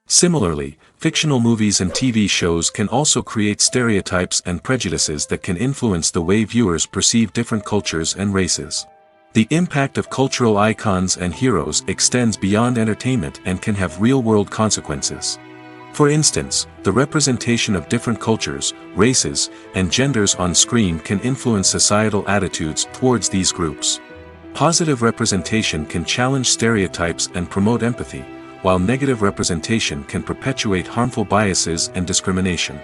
Similarly, fictional movies and TV shows can also create stereotypes and prejudices that can influence the way viewers perceive different cultures and races. The impact of cultural icons and heroes extends beyond entertainment and can have real-world consequences. For instance, the representation of different cultures, races, and genders on screen can influence societal attitudes towards these groups. Positive representation can challenge stereotypes and promote empathy, while negative representation can perpetuate harmful biases and discrimination.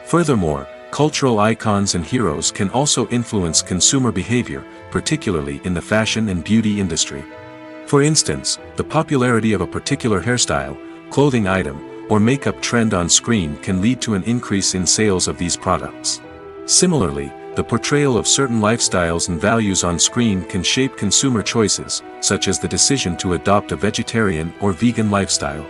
Furthermore, cultural icons and heroes can also influence consumer behavior, particularly in the fashion and beauty industry. For instance, the popularity of a particular hairstyle, clothing item, or makeup trend on screen can lead to an increase in sales of these products. Similarly, the portrayal of certain lifestyles and values on screen can shape consumer choices, such as the decision to adopt a vegetarian or vegan lifestyle.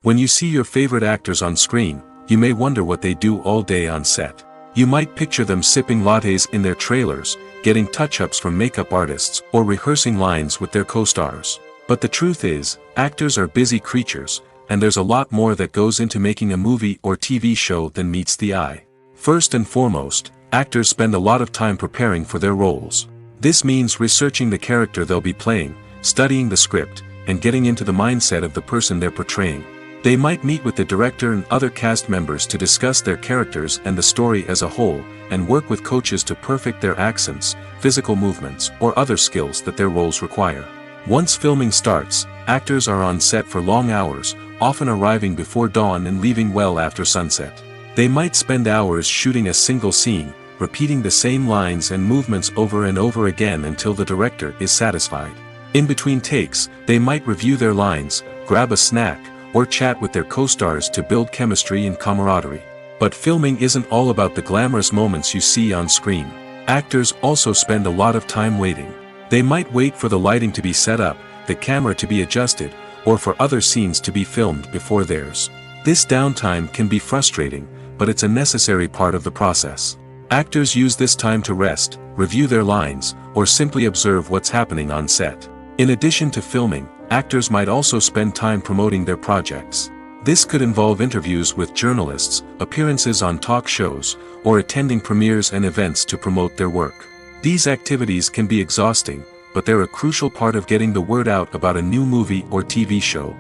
When you see your favorite actors on screen, you may wonder what they do all day on set. You might picture them sipping lattes in their trailers, getting touch-ups from makeup artists, or rehearsing lines with their co-stars. But the truth is, actors are busy creatures, and there's a lot more that goes into making a movie or TV show than meets the eye. First and foremost, actors spend a lot of time preparing for their roles. This means researching the character they'll be playing, studying the script, and getting into the mindset of the person they're portraying. They might meet with the director and other cast members to discuss their characters and the story as a whole, and work with coaches to perfect their accents, physical movements, or other skills that their roles require. Once filming starts, actors are on set for long hours, often arriving before dawn and leaving well after sunset. They might spend hours shooting a single scene, repeating the same lines and movements over and over again until the director is satisfied. In between takes, they might review their lines, grab a snack, or chat with their co-stars to build chemistry and camaraderie. But filming isn't all about the glamorous moments you see on screen. Actors also spend a lot of time waiting. They might wait for the lighting to be set up, the camera to be adjusted, or for other scenes to be filmed before theirs. This downtime can be frustrating, but it's a necessary part of the process. Actors use this time to rest, review their lines, or simply observe what's happening on set. In addition to filming, actors might also spend time promoting their projects. This could involve interviews with journalists, appearances on talk shows, or attending premieres and events to promote their work. These activities can be exhausting, but they're a crucial part of getting the word out about a new movie or TV show.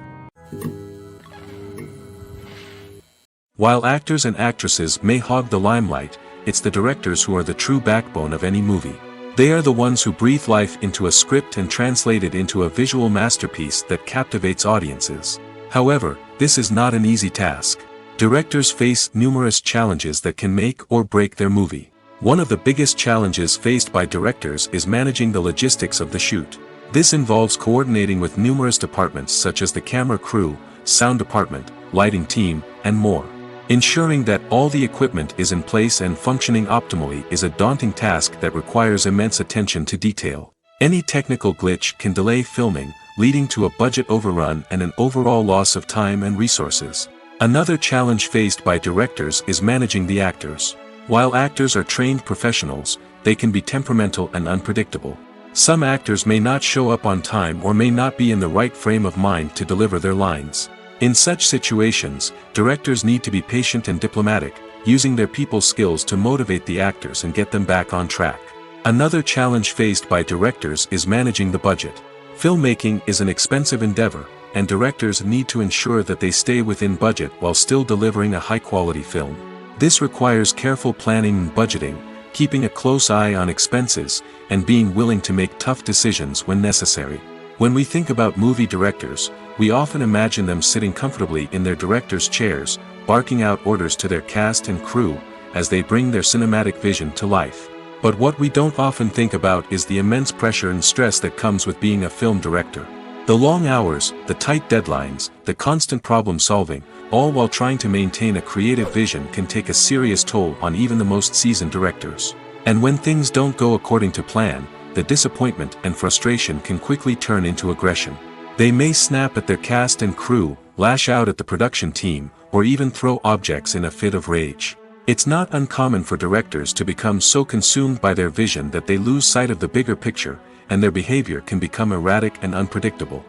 While actors and actresses may hog the limelight, it's the directors who are the true backbone of any movie. They are the ones who breathe life into a script and translate it into a visual masterpiece that captivates audiences. However, this is not an easy task. Directors face numerous challenges that can make or break their movie. One of the biggest challenges faced by directors is managing the logistics of the shoot. This involves coordinating with numerous departments such as the camera crew, sound department, lighting team, and more. Ensuring that all the equipment is in place and functioning optimally is a daunting task that requires immense attention to detail. Any technical glitch can delay filming, leading to a budget overrun and an overall loss of time and resources. Another challenge faced by directors is managing the actors. While actors are trained professionals, they can be temperamental and unpredictable. Some actors may not show up on time or may not be in the right frame of mind to deliver their lines. In such situations, directors need to be patient and diplomatic, using their people skills to motivate the actors and get them back on track. Another challenge faced by directors is managing the budget. Filmmaking is an expensive endeavor, and directors need to ensure that they stay within budget while still delivering a high-quality film. This requires careful planning and budgeting, keeping a close eye on expenses, and being willing to make tough decisions when necessary. When we think about movie directors, we often imagine them sitting comfortably in their director's chairs, barking out orders to their cast and crew, as they bring their cinematic vision to life. But what we don't often think about is the immense pressure and stress that comes with being a film director. The long hours, the tight deadlines, the constant problem solving, all while trying to maintain a creative vision can take a serious toll on even the most seasoned directors. And when things don't go according to plan, the disappointment and frustration can quickly turn into aggression. They may snap at their cast and crew, lash out at the production team, or even throw objects in a fit of rage. It's not uncommon for directors to become so consumed by their vision that they lose sight of the bigger picture, and their behavior can become erratic and unpredictable.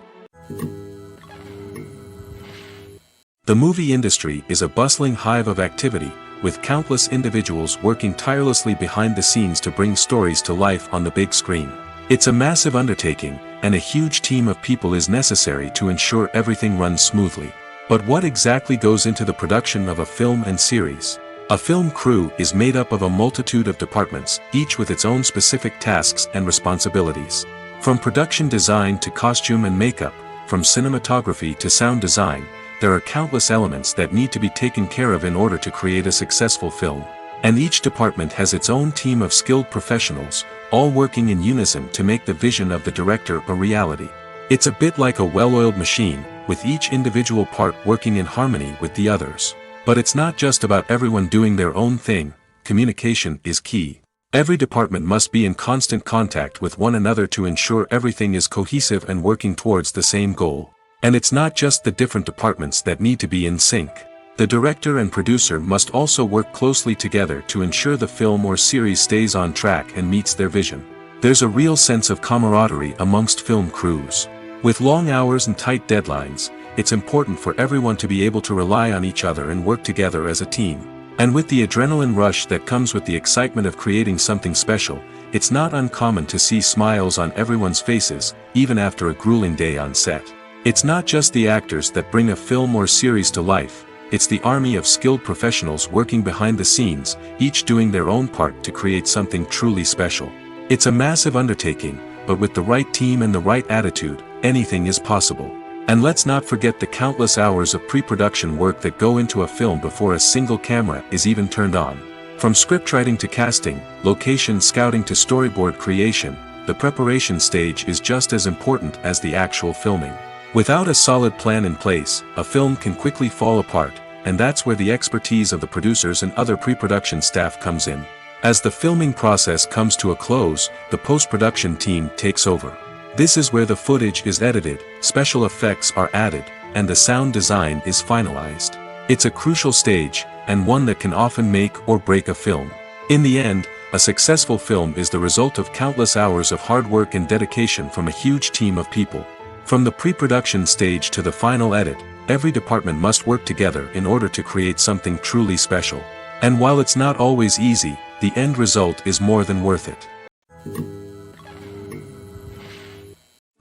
The movie industry is a bustling hive of activity, with countless individuals working tirelessly behind the scenes to bring stories to life on the big screen. It's a massive undertaking, and a huge team of people is necessary to ensure everything runs smoothly. But what exactly goes into the production of a film and series? A film crew is made up of a multitude of departments, each with its own specific tasks and responsibilities. From production design to costume and makeup, from cinematography to sound design, there are countless elements that need to be taken care of in order to create a successful film. And each department has its own team of skilled professionals, all working in unison to make the vision of the director a reality. It's a bit like a well-oiled machine, with each individual part working in harmony with the others. But it's not just about everyone doing their own thing. Communication is key. Every department must be in constant contact with one another to ensure everything is cohesive and working towards the same goal. And it's not just the different departments that need to be in sync. The director and producer must also work closely together to ensure the film or series stays on track and meets their vision. There's a real sense of camaraderie amongst film crews. With long hours and tight deadlines, it's important for everyone to be able to rely on each other and work together as a team. And with the adrenaline rush that comes with the excitement of creating something special, it's not uncommon to see smiles on everyone's faces, even after a grueling day on set. It's not just the actors that bring a film or series to life, it's the army of skilled professionals working behind the scenes, each doing their own part to create something truly special. It's a massive undertaking, but with the right team and the right attitude, anything is possible. And let's not forget the countless hours of pre-production work that go into a film before a single camera is even turned on. From scriptwriting to casting, location scouting to storyboard creation, the preparation stage is just as important as the actual filming. Without a solid plan in place, a film can quickly fall apart, and that's where the expertise of the producers and other pre-production staff comes in. As the filming process comes to a close, the post-production team takes over. This is where the footage is edited, special effects are added, and the sound design is finalized. It's a crucial stage, and one that can often make or break a film. In the end, a successful film is the result of countless hours of hard work and dedication from a huge team of people. From the pre-production stage to the final edit, every department must work together in order to create something truly special. And while it's not always easy, the end result is more than worth it.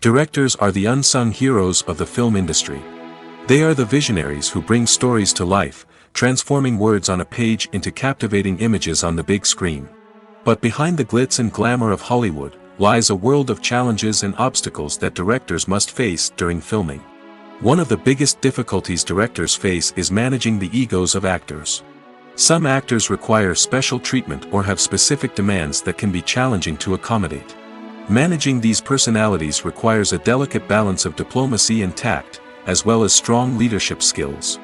Directors are the unsung heroes of the film industry. They are the visionaries who bring stories to life, transforming words on a page into captivating images on the big screen. But behind the glitz and glamour of Hollywood, lies a world of challenges and obstacles that directors must face during filming. One of the biggest difficulties directors face is managing the egos of actors. Some actors require special treatment or have specific demands that can be challenging to accommodate. Managing these personalities requires a delicate balance of diplomacy and tact, as well as strong leadership skills.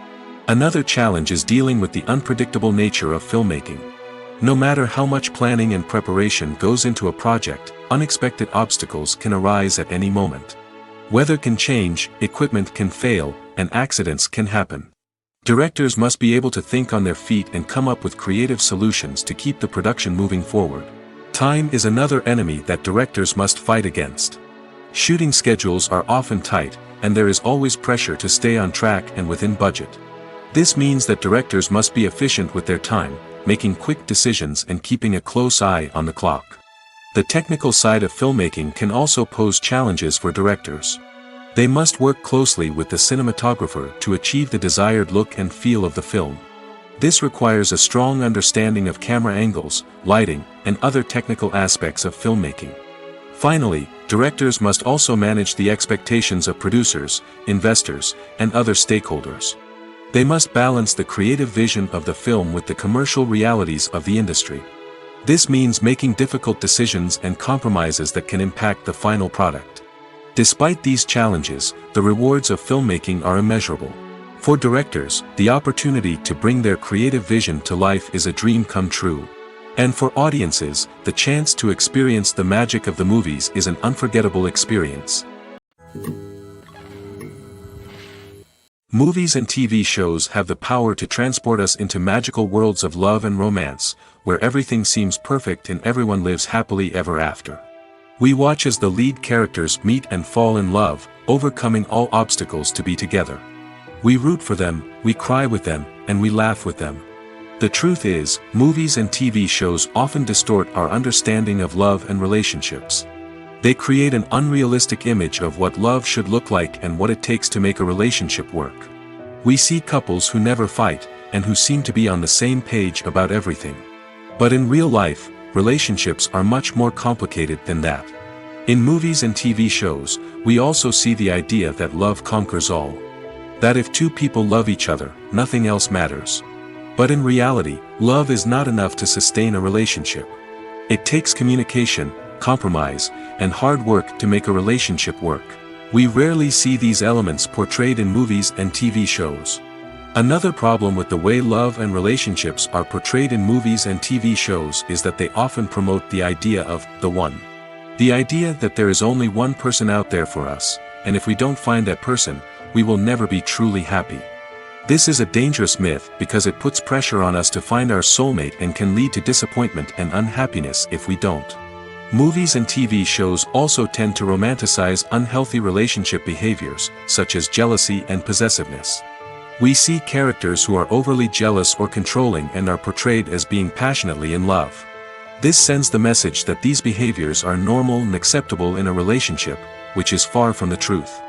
Another challenge is dealing with the unpredictable nature of filmmaking. No matter how much planning and preparation goes into a project, unexpected obstacles can arise at any moment. Weather can change, equipment can fail, and accidents can happen. Directors must be able to think on their feet and come up with creative solutions to keep the production moving forward. Time is another enemy that directors must fight against. Shooting schedules are often tight, and there is always pressure to stay on track and within budget. This means that directors must be efficient with their time, making quick decisions and keeping a close eye on the clock. The technical side of filmmaking can also pose challenges for directors. They must work closely with the cinematographer to achieve the desired look and feel of the film. This requires a strong understanding of camera angles, lighting, and other technical aspects of filmmaking. Finally, directors must also manage the expectations of producers, investors, and other stakeholders. They must balance the creative vision of the film with the commercial realities of the industry. This means making difficult decisions and compromises that can impact the final product. Despite these challenges, the rewards of filmmaking are immeasurable. For directors, the opportunity to bring their creative vision to life is a dream come true. And for audiences, the chance to experience the magic of the movies is an unforgettable experience. Movies and TV shows have the power to transport us into magical worlds of love and romance, where everything seems perfect and everyone lives happily ever after. We watch as the lead characters meet and fall in love, overcoming all obstacles to be together. We root for them, we cry with them, and we laugh with them. The truth is, movies and TV shows often distort our understanding of love and relationships. They create an unrealistic image of what love should look like and what it takes to make a relationship work. We see couples who never fight, and who seem to be on the same page about everything. But in real life, relationships are much more complicated than that. In movies and TV shows, we also see the idea that love conquers all. That if two people love each other, nothing else matters. But in reality, love is not enough to sustain a relationship. It takes communication, compromise, and hard work to make a relationship work. We rarely see these elements portrayed in movies and TV shows. Another problem with the way love and relationships are portrayed in movies and TV shows is that they often promote the idea of the one. The idea that there is only one person out there for us, and if we don't find that person, we will never be truly happy. This is a dangerous myth because it puts pressure on us to find our soulmate and can lead to disappointment and unhappiness if we don't. Movies and TV shows also tend to romanticize unhealthy relationship behaviors, such as jealousy and possessiveness. We see characters who are overly jealous or controlling and are portrayed as being passionately in love. This sends the message that these behaviors are normal and acceptable in a relationship, which is far from the truth.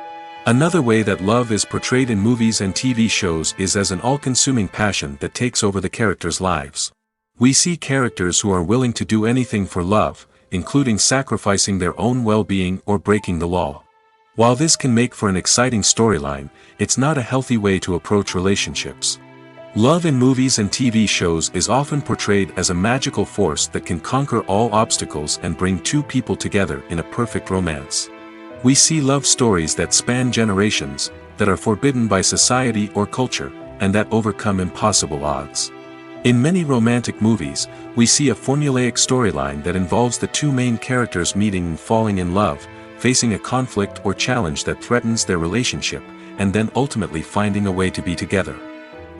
Another way that love is portrayed in movies and TV shows is as an all-consuming passion that takes over the characters' lives. We see characters who are willing to do anything for love, including sacrificing their own well-being or breaking the law. While this can make for an exciting storyline, it's not a healthy way to approach relationships. Love in movies and TV shows is often portrayed as a magical force that can conquer all obstacles and bring two people together in a perfect romance. We see love stories that span generations, that are forbidden by society or culture, and that overcome impossible odds. In many romantic movies, we see a formulaic storyline that involves the two main characters meeting and falling in love, facing a conflict or challenge that threatens their relationship, and then ultimately finding a way to be together.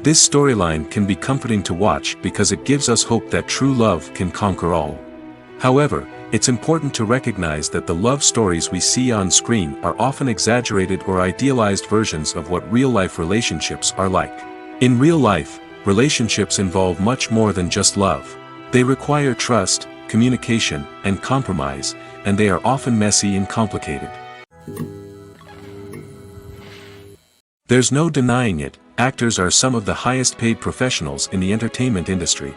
This storyline can be comforting to watch because it gives us hope that true love can conquer all. However, it's important to recognize that the love stories we see on screen are often exaggerated or idealized versions of what real-life relationships are like. In real life, relationships involve much more than just love. They require trust, communication, and compromise, and they are often messy and complicated. There's no denying it, actors are some of the highest-paid professionals in the entertainment industry.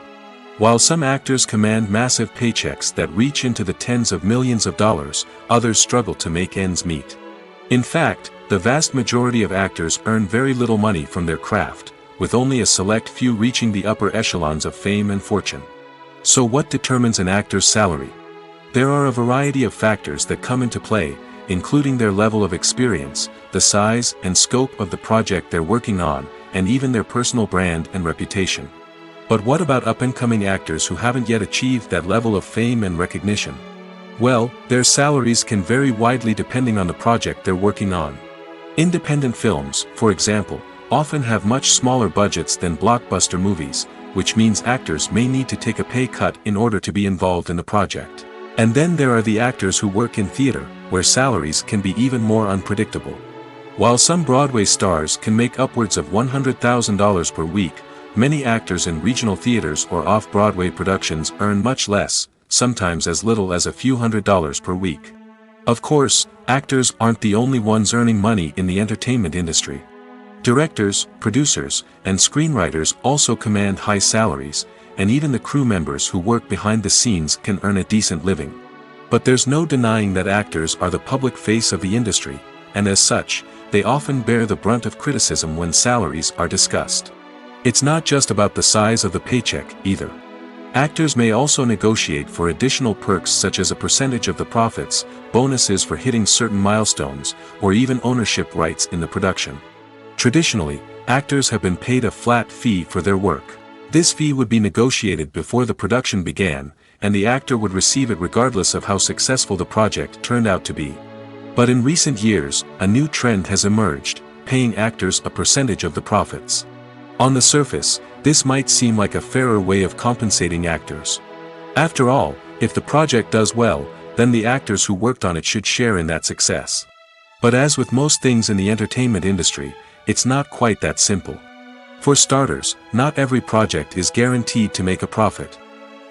While some actors command massive paychecks that reach into the tens of millions of dollars, others struggle to make ends meet. In fact, the vast majority of actors earn very little money from their craft, with only a select few reaching the upper echelons of fame and fortune. So what determines an actor's salary? There are a variety of factors that come into play, including their level of experience, the size and scope of the project they're working on, and even their personal brand and reputation. But what about up-and-coming actors who haven't yet achieved that level of fame and recognition? Well, their salaries can vary widely depending on the project they're working on. Independent films, for example, often have much smaller budgets than blockbuster movies, which means actors may need to take a pay cut in order to be involved in the project. And then there are the actors who work in theater, where salaries can be even more unpredictable. While some Broadway stars can make upwards of $100,000 per week, many actors in regional theaters or off-Broadway productions earn much less, sometimes as little as a few $100s per week. Of course, actors aren't the only ones earning money in the entertainment industry. Directors, producers, and screenwriters also command high salaries, and even the crew members who work behind the scenes can earn a decent living. But there's no denying that actors are the public face of the industry, and as such, they often bear the brunt of criticism when salaries are discussed. It's not just about the size of the paycheck, either. Actors may also negotiate for additional perks such as a percentage of the profits, bonuses for hitting certain milestones, or even ownership rights in the production. Traditionally, actors have been paid a flat fee for their work. This fee would be negotiated before the production began, and the actor would receive it regardless of how successful the project turned out to be. But in recent years, a new trend has emerged, paying actors a percentage of the profits. On the surface, this might seem like a fairer way of compensating actors. After all, if the project does well, then the actors who worked on it should share in that success. But as with most things in the entertainment industry, it's not quite that simple. For starters, not every project is guaranteed to make a profit.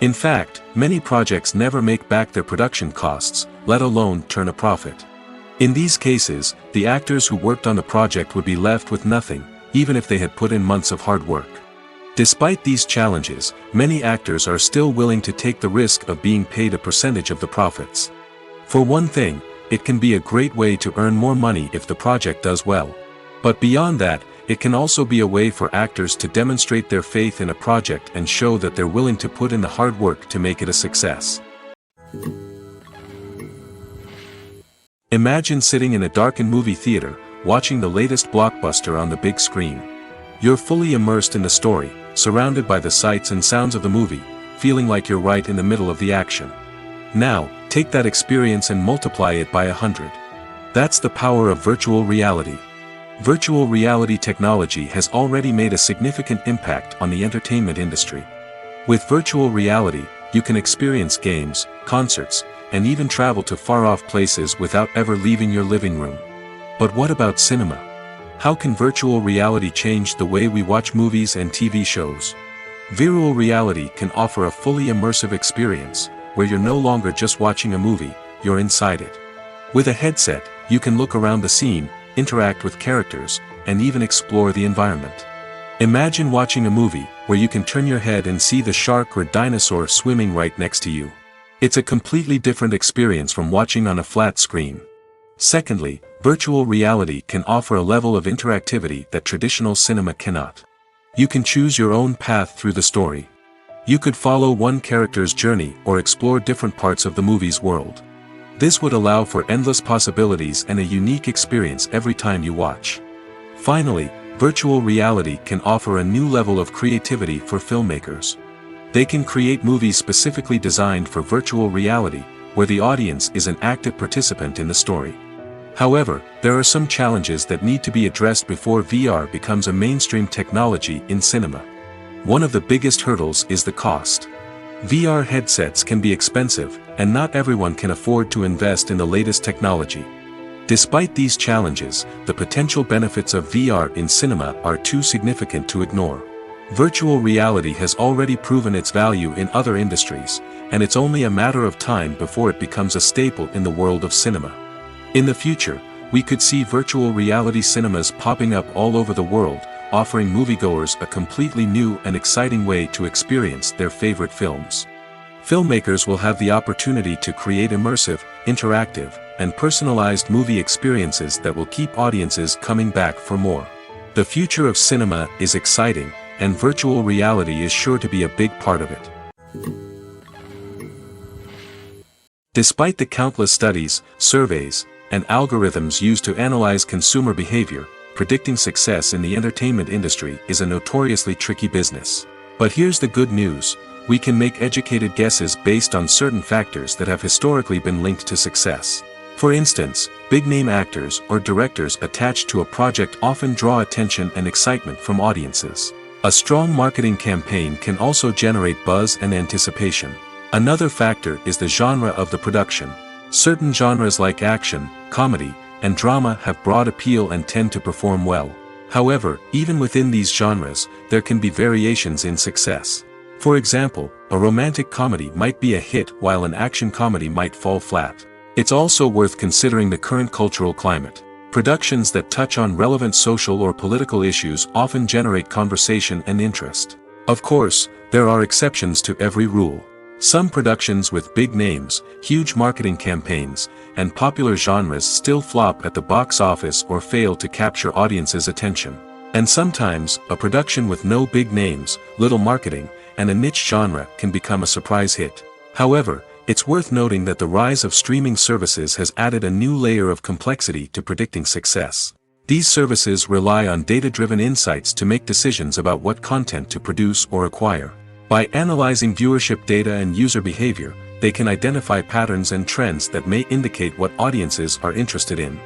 In fact, many projects never make back their production costs, let alone turn a profit. In these cases, the actors who worked on the project would be left with nothing, even if they had put in months of hard work. Despite these challenges, many actors are still willing to take the risk of being paid a percentage of the profits. For one thing, it can be a great way to earn more money if the project does well. But beyond that, it can also be a way for actors to demonstrate their faith in a project and show that they're willing to put in the hard work to make it a success. Imagine sitting in a darkened movie theater, watching the latest blockbuster on the big screen. You're fully immersed in the story, surrounded by the sights and sounds of the movie, feeling like you're right in the middle of the action. Now, take that experience and multiply it by 100. That's the power of virtual reality. Virtual reality technology has already made a significant impact on the entertainment industry. With virtual reality, you can experience games, concerts, and even travel to far-off places without ever leaving your living room. But what about cinema? How can virtual reality change the way we watch movies and TV shows? Virtual reality can offer a fully immersive experience, where you're no longer just watching a movie, you're inside it. With a headset, you can look around the scene, interact with characters, and even explore the environment. Imagine watching a movie, where you can turn your head and see the shark or dinosaur swimming right next to you. It's a completely different experience from watching on a flat screen. Secondly, virtual reality can offer a level of interactivity that traditional cinema cannot. You can choose your own path through the story. You could follow one character's journey or explore different parts of the movie's world. This would allow for endless possibilities and a unique experience every time you watch. Finally, virtual reality can offer a new level of creativity for filmmakers. They can create movies specifically designed for virtual reality, where the audience is an active participant in the story. However, there are some challenges that need to be addressed before VR becomes a mainstream technology in cinema. One of the biggest hurdles is the cost. VR headsets can be expensive, and not everyone can afford to invest in the latest technology. Despite these challenges, the potential benefits of VR in cinema are too significant to ignore. Virtual reality has already proven its value in other industries, and it's only a matter of time before it becomes a staple in the world of cinema. In the future, we could see virtual reality cinemas popping up all over the world, offering moviegoers a completely new and exciting way to experience their favorite films. Filmmakers will have the opportunity to create immersive, interactive, and personalized movie experiences that will keep audiences coming back for more. The future of cinema is exciting, and virtual reality is sure to be a big part of it. Despite the countless studies, surveys, and algorithms used to analyze consumer behavior, predicting success in the entertainment industry is a notoriously tricky business. But here's the good news: we can make educated guesses based on certain factors that have historically been linked to success. For instance, big-name actors or directors attached to a project often draw attention and excitement from audiences. A strong marketing campaign can also generate buzz and anticipation. Another factor is the genre of the production. Certain genres like action, comedy, and drama have broad appeal and tend to perform well. However, even within these genres, there can be variations in success. For example, a romantic comedy might be a hit while an action comedy might fall flat. It's also worth considering the current cultural climate. Productions that touch on relevant social or political issues often generate conversation and interest. Of course, there are exceptions to every rule. Some productions with big names, huge marketing campaigns, and popular genres still flop at the box office or fail to capture audiences' attention. And sometimes, a production with no big names, little marketing, and a niche genre can become a surprise hit. However, it's worth noting that the rise of streaming services has added a new layer of complexity to predicting success. These services rely on data-driven insights to make decisions about what content to produce or acquire. By analyzing viewership data and user behavior, they can identify patterns and trends that may indicate what audiences are interested in.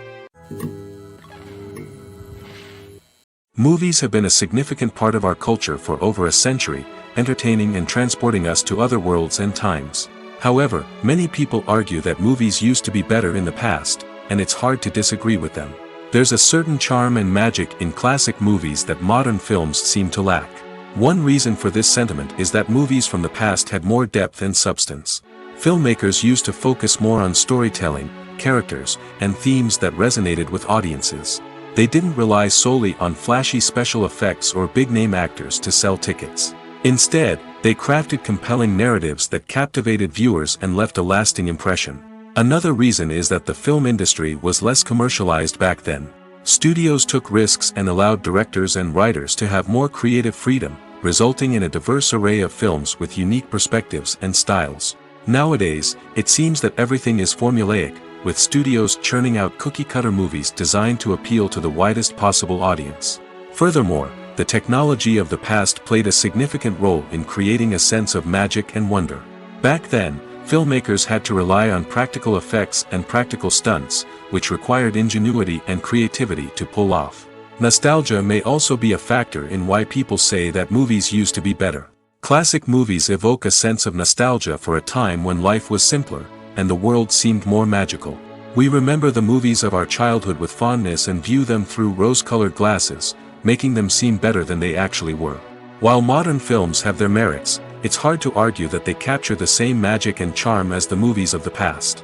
Movies have been a significant part of our culture for over a century, entertaining and transporting us to other worlds and times. However, many people argue that movies used to be better in the past, and it's hard to disagree with them. There's a certain charm and magic in classic movies that modern films seem to lack. One reason for this sentiment is that movies from the past had more depth and substance. Filmmakers used to focus more on storytelling, characters, and themes that resonated with audiences. They didn't rely solely on flashy special effects or big-name actors to sell tickets. Instead, they crafted compelling narratives that captivated viewers and left a lasting impression. Another reason is that the film industry was less commercialized back then. Studios took risks and allowed directors and writers to have more creative freedom, resulting in a diverse array of films with unique perspectives and styles. Nowadays, it seems that everything is formulaic, with studios churning out cookie-cutter movies designed to appeal to the widest possible audience. Furthermore, the technology of the past played a significant role in creating a sense of magic and wonder. Back then, filmmakers had to rely on practical effects and practical stunts, which required ingenuity and creativity to pull off. Nostalgia may also be a factor in why people say that movies used to be better. Classic movies evoke a sense of nostalgia for a time when life was simpler, and the world seemed more magical. We remember the movies of our childhood with fondness and view them through rose-colored glasses, making them seem better than they actually were. While modern films have their merits, it's hard to argue that they capture the same magic and charm as the movies of the past.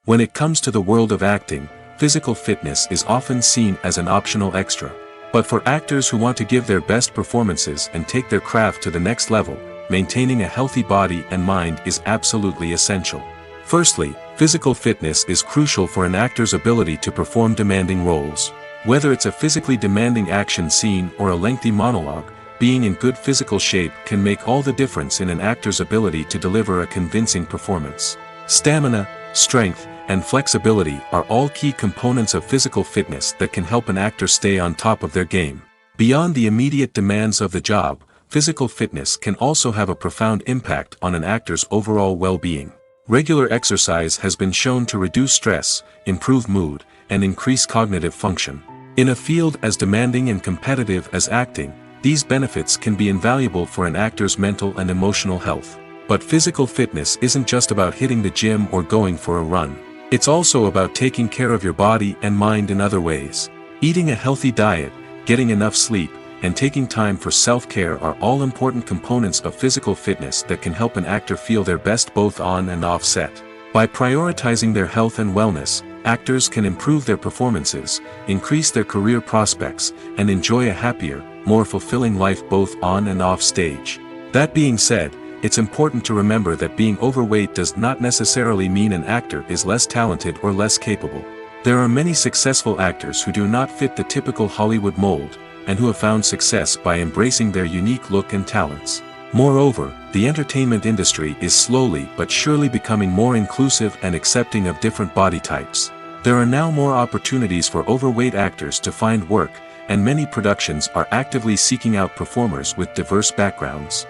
When it comes to the world of acting, physical fitness is often seen as an optional extra. But for actors who want to give their best performances and take their craft to the next level, maintaining a healthy body and mind is absolutely essential. Firstly, physical fitness is crucial for an actor's ability to perform demanding roles. Whether it's a physically demanding action scene or a lengthy monologue, being in good physical shape can make all the difference in an actor's ability to deliver a convincing performance. Stamina, strength, and flexibility are all key components of physical fitness that can help an actor stay on top of their game. Beyond the immediate demands of the job, physical fitness can also have a profound impact on an actor's overall well-being. Regular exercise has been shown to reduce stress, improve mood, and increase cognitive function. In a field as demanding and competitive as acting, these benefits can be invaluable for an actor's mental and emotional health. But physical fitness isn't just about hitting the gym or going for a run. It's also about taking care of your body and mind in other ways. Eating a healthy diet, getting enough sleep, and taking time for self-care are all important components of physical fitness that can help an actor feel their best both on and off set. By prioritizing their health and wellness, actors can improve their performances, increase their career prospects, and enjoy a happier, more fulfilling life both on and off stage. That being said, it's important to remember that being overweight does not necessarily mean an actor is less talented or less capable. There are many successful actors who do not fit the typical Hollywood mold, and who have found success by embracing their unique look and talents. Moreover, the entertainment industry is slowly but surely becoming more inclusive and accepting of different body types. There are now more opportunities for overweight actors to find work, and many productions are actively seeking out performers with diverse backgrounds.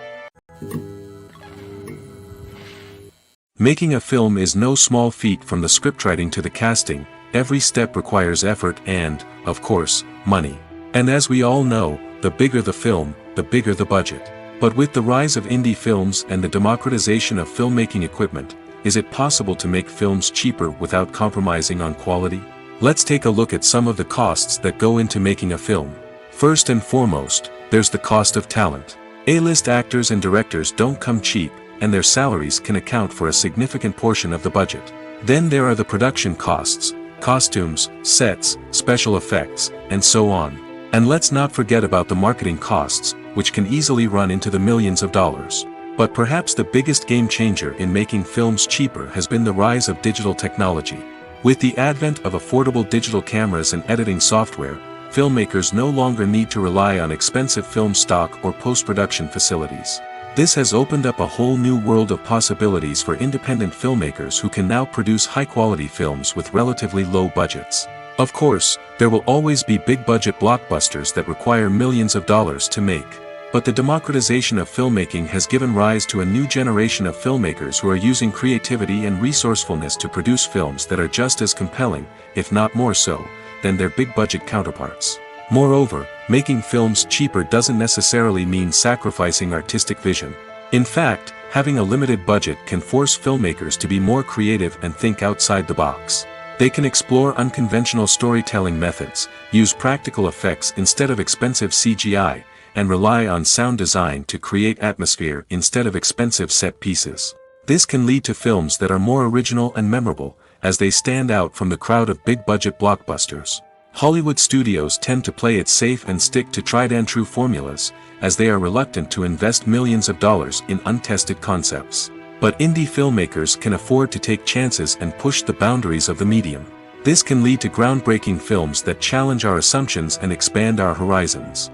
Making a film is no small feat. From the scriptwriting to the casting, every step requires effort and, of course, money. And as we all know, the bigger the film, the bigger the budget. But with the rise of indie films and the democratization of filmmaking equipment, is it possible to make films cheaper without compromising on quality? Let's take a look at some of the costs that go into making a film. First and foremost, there's the cost of talent. A-list actors and directors don't come cheap, and their salaries can account for a significant portion of the budget. Then there are the production costs, costumes, sets, special effects, and so on. And let's not forget about the marketing costs, which can easily run into the millions of dollars. But perhaps the biggest game changer in making films cheaper has been the rise of digital technology. With the advent of affordable digital cameras and editing software, filmmakers no longer need to rely on expensive film stock or post-production facilities. This has opened up a whole new world of possibilities for independent filmmakers who can now produce high-quality films with relatively low budgets. Of course, there will always be big-budget blockbusters that require millions of dollars to make. But the democratization of filmmaking has given rise to a new generation of filmmakers who are using creativity and resourcefulness to produce films that are just as compelling, if not more so, than their big-budget counterparts. Moreover, making films cheaper doesn't necessarily mean sacrificing artistic vision. In fact, having a limited budget can force filmmakers to be more creative and think outside the box. They can explore unconventional storytelling methods, use practical effects instead of expensive CGI, and rely on sound design to create atmosphere instead of expensive set pieces. This can lead to films that are more original and memorable, as they stand out from the crowd of big-budget blockbusters. Hollywood studios tend to play it safe and stick to tried-and-true formulas, as they are reluctant to invest millions of dollars in untested concepts. But indie filmmakers can afford to take chances and push the boundaries of the medium. This can lead to groundbreaking films that challenge our assumptions and expand our horizons.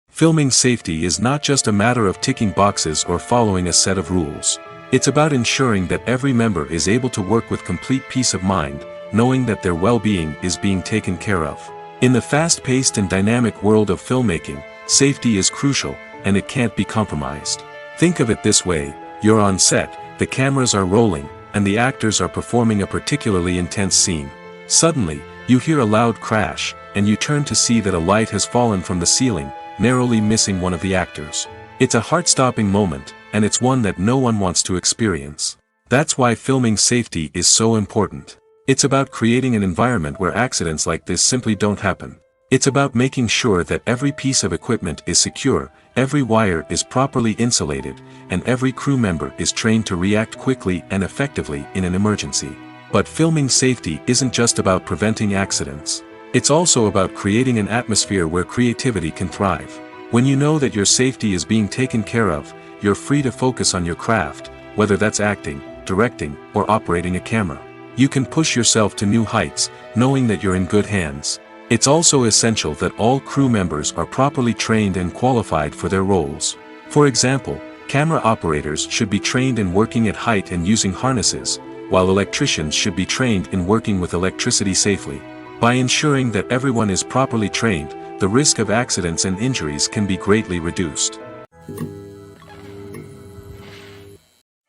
Filming safety is not just a matter of ticking boxes or following a set of rules. It's about ensuring that every member is able to work with complete peace of mind, knowing that their well-being is being taken care of. In the fast-paced and dynamic world of filmmaking, safety is crucial, and it can't be compromised. Think of it this way: you're on set, the cameras are rolling, and the actors are performing a particularly intense scene. Suddenly, you hear a loud crash, and you turn to see that a light has fallen from the ceiling, narrowly missing one of the actors. It's a heart-stopping moment, and it's one that no one wants to experience. That's why filming safety is so important. It's about creating an environment where accidents like this simply don't happen. It's about making sure that every piece of equipment is secure, every wire is properly insulated, and every crew member is trained to react quickly and effectively in an emergency. But filming safety isn't just about preventing accidents. It's also about creating an atmosphere where creativity can thrive. When you know that your safety is being taken care of, you're free to focus on your craft, whether that's acting, directing, or operating a camera. You can push yourself to new heights, knowing that you're in good hands. It's also essential that all crew members are properly trained and qualified for their roles. For example, camera operators should be trained in working at height and using harnesses, while electricians should be trained in working with electricity safely. By ensuring that everyone is properly trained, the risk of accidents and injuries can be greatly reduced.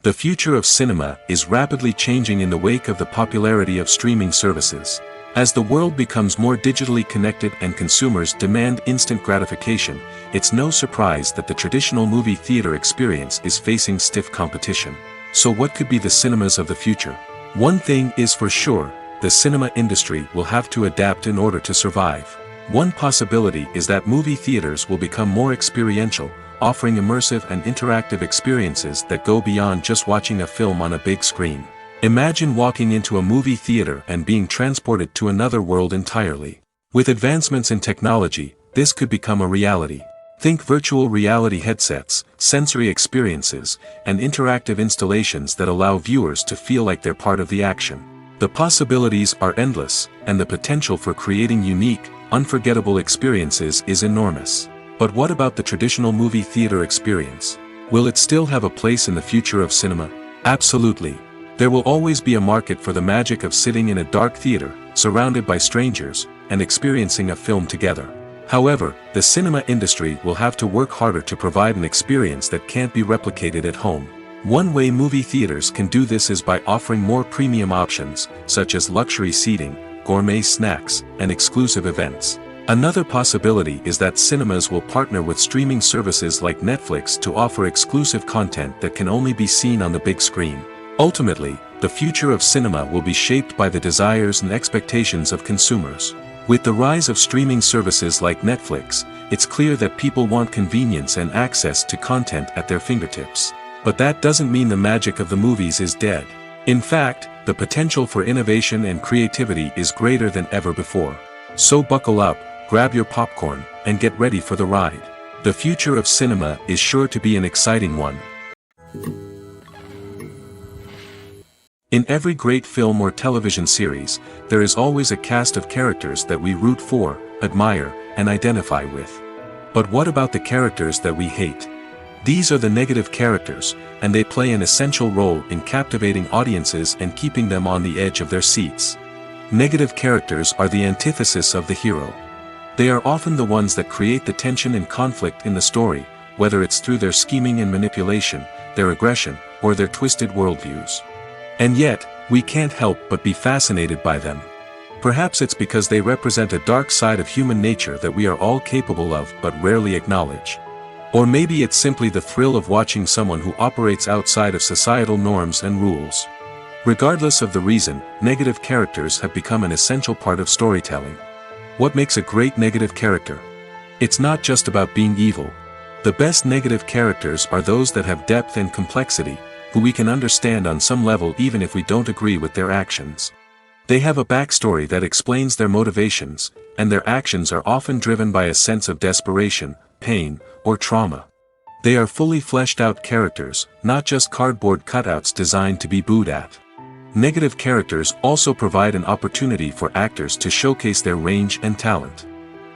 The future of cinema is rapidly changing in the wake of the popularity of streaming services. As the world becomes more digitally connected and consumers demand instant gratification, it's no surprise that the traditional movie theater experience is facing stiff competition. So what could be the cinemas of the future? One thing is for sure: the cinema industry will have to adapt in order to survive. One possibility is that movie theaters will become more experiential, offering immersive and interactive experiences that go beyond just watching a film on a big screen. Imagine walking into a movie theater and being transported to another world entirely. With advancements in technology, this could become a reality. Think virtual reality headsets, sensory experiences, and interactive installations that allow viewers to feel like they're part of the action. The possibilities are endless, and the potential for creating unique, unforgettable experiences is enormous. But what about the traditional movie theater experience? Will it still have a place in the future of cinema? Absolutely. There will always be a market for the magic of sitting in a dark theater, surrounded by strangers, and experiencing a film together. However, the cinema industry will have to work harder to provide an experience that can't be replicated at home. One way movie theaters can do this is by offering more premium options, such as luxury seating, gourmet snacks, and exclusive events. Another possibility is that cinemas will partner with streaming services like Netflix to offer exclusive content that can only be seen on the big screen. Ultimately, the future of cinema will be shaped by the desires and expectations of consumers. With the rise of streaming services like Netflix, it's clear that people want convenience and access to content at their fingertips. But that doesn't mean the magic of the movies is dead. In fact, the potential for innovation and creativity is greater than ever before. So buckle up, grab your popcorn, and get ready for the ride. The future of cinema is sure to be an exciting one. In every great film or television series, there is always a cast of characters that we root for, admire, and identify with. But what about the characters that we hate? These are the negative characters, and they play an essential role in captivating audiences and keeping them on the edge of their seats. Negative characters are the antithesis of the hero. They are often the ones that create the tension and conflict in the story, whether it's through their scheming and manipulation, their aggression, or their twisted worldviews. And yet, we can't help but be fascinated by them. Perhaps it's because they represent a dark side of human nature that we are all capable of but rarely acknowledge. Or maybe it's simply the thrill of watching someone who operates outside of societal norms and rules. Regardless of the reason, negative characters have become an essential part of storytelling. What makes a great negative character? It's not just about being evil. The best negative characters are those that have depth and complexity, who we can understand on some level even if we don't agree with their actions. They have a backstory that explains their motivations, and their actions are often driven by a sense of desperation, pain, or trauma. They are fully fleshed out characters, not just cardboard cutouts designed to be booed at. Negative characters also provide an opportunity for actors to showcase their range and talent.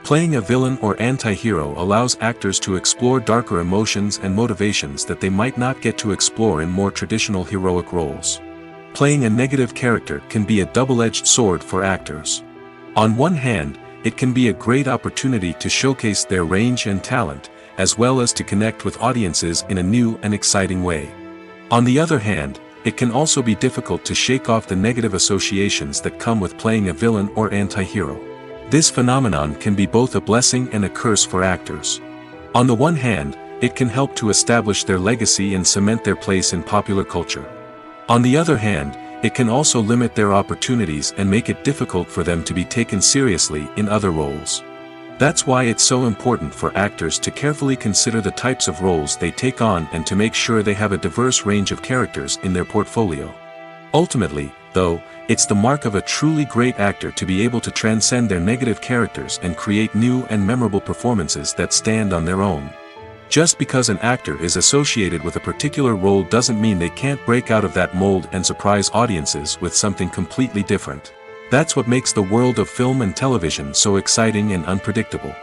Playing a villain or anti-hero allows actors to explore darker emotions and motivations that they might not get to explore in more traditional heroic roles. Playing a negative character can be a double-edged sword for actors. On one hand, it can be a great opportunity to showcase their range and talent, as well as to connect with audiences in a new and exciting way. On the other hand, it can also be difficult to shake off the negative associations that come with playing a villain or anti-hero. This phenomenon can be both a blessing and a curse for actors. On the one hand, it can help to establish their legacy and cement their place in popular culture. On the other hand, it can also limit their opportunities and make it difficult for them to be taken seriously in other roles. That's why it's so important for actors to carefully consider the types of roles they take on and to make sure they have a diverse range of characters in their portfolio. Ultimately, though, it's the mark of a truly great actor to be able to transcend their negative characters and create new and memorable performances that stand on their own. Just because an actor is associated with a particular role doesn't mean they can't break out of that mold and surprise audiences with something completely different. That's what makes the world of film and television so exciting and unpredictable.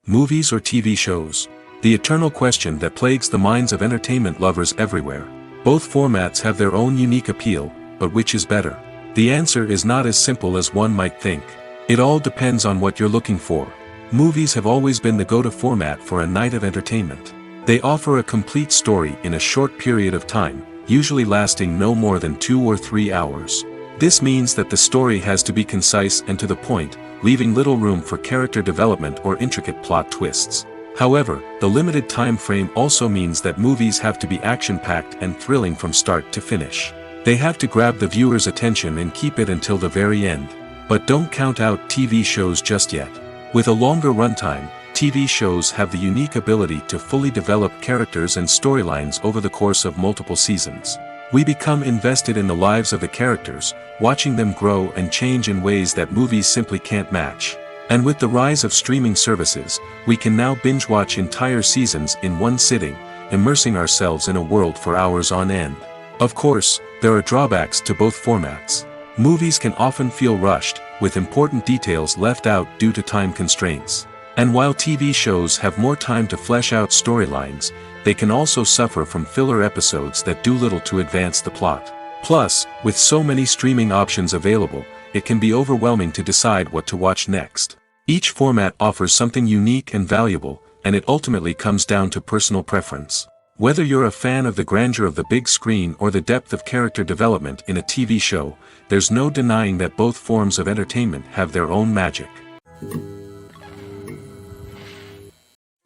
Movies or TV shows? The eternal question that plagues the minds of entertainment lovers everywhere. Both formats have their own unique appeal, but which is better? The answer is not as simple as one might think. It all depends on what you're looking for. Movies have always been the go-to format for a night of entertainment. They offer a complete story in a short period of time, usually lasting no more than 2 or 3 hours. This means that the story has to be concise and to the point, leaving little room for character development or intricate plot twists. However, the limited time frame also means that movies have to be action-packed and thrilling from start to finish. They have to grab the viewer's attention and keep it until the very end. But don't count out TV shows just yet. With a longer runtime, TV shows have the unique ability to fully develop characters and storylines over the course of multiple seasons. We become invested in the lives of the characters, watching them grow and change in ways that movies simply can't match. And with the rise of streaming services, we can now binge-watch entire seasons in one sitting, immersing ourselves in a world for hours on end. Of course, there are drawbacks to both formats. Movies can often feel rushed, with important details left out due to time constraints. And while TV shows have more time to flesh out storylines, they can also suffer from filler episodes that do little to advance the plot. Plus, with so many streaming options available, it can be overwhelming to decide what to watch next. Each format offers something unique and valuable, and it ultimately comes down to personal preference. Whether you're a fan of the grandeur of the big screen or the depth of character development in a TV show, there's no denying that both forms of entertainment have their own magic.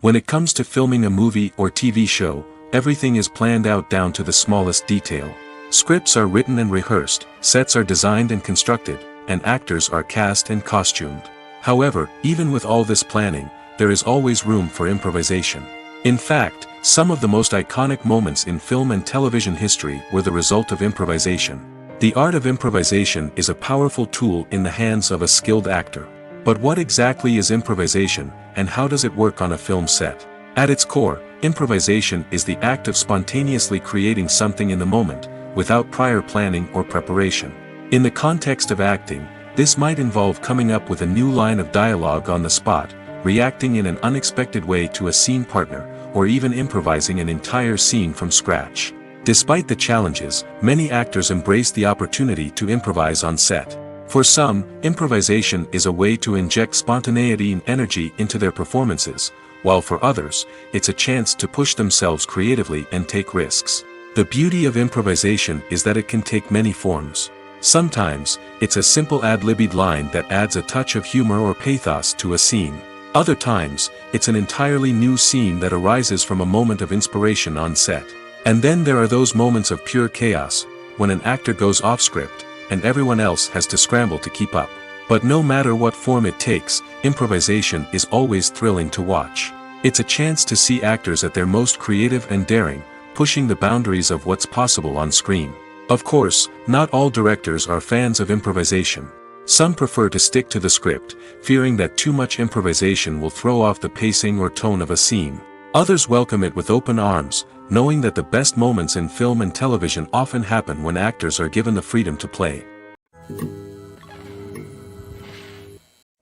When it comes to filming a movie or TV show, everything is planned out down to the smallest detail. Scripts are written and rehearsed, sets are designed and constructed, and actors are cast and costumed. However, even with all this planning, there is always room for improvisation. In fact, some of the most iconic moments in film and television history were the result of improvisation. The art of improvisation is a powerful tool in the hands of a skilled actor. But what exactly is improvisation, and how does it work on a film set? At its core, improvisation is the act of spontaneously creating something in the moment, without prior planning or preparation. In the context of acting, this might involve coming up with a new line of dialogue on the spot, reacting in an unexpected way to a scene partner, or even improvising an entire scene from scratch. Despite the challenges, many actors embrace the opportunity to improvise on set. For some, improvisation is a way to inject spontaneity and energy into their performances, while for others, it's a chance to push themselves creatively and take risks. The beauty of improvisation is that it can take many forms. Sometimes, it's a simple ad-libbed line that adds a touch of humor or pathos to a scene. Other times, it's an entirely new scene that arises from a moment of inspiration on set. And then there are those moments of pure chaos, when an actor goes off script, and everyone else has to scramble to keep up. But no matter what form it takes, improvisation is always thrilling to watch. It's a chance to see actors at their most creative and daring, pushing the boundaries of what's possible on screen. Of course, not all directors are fans of improvisation. Some prefer to stick to the script, fearing that too much improvisation will throw off the pacing or tone of a scene. Others welcome it with open arms, knowing that the best moments in film and television often happen when actors are given the freedom to play.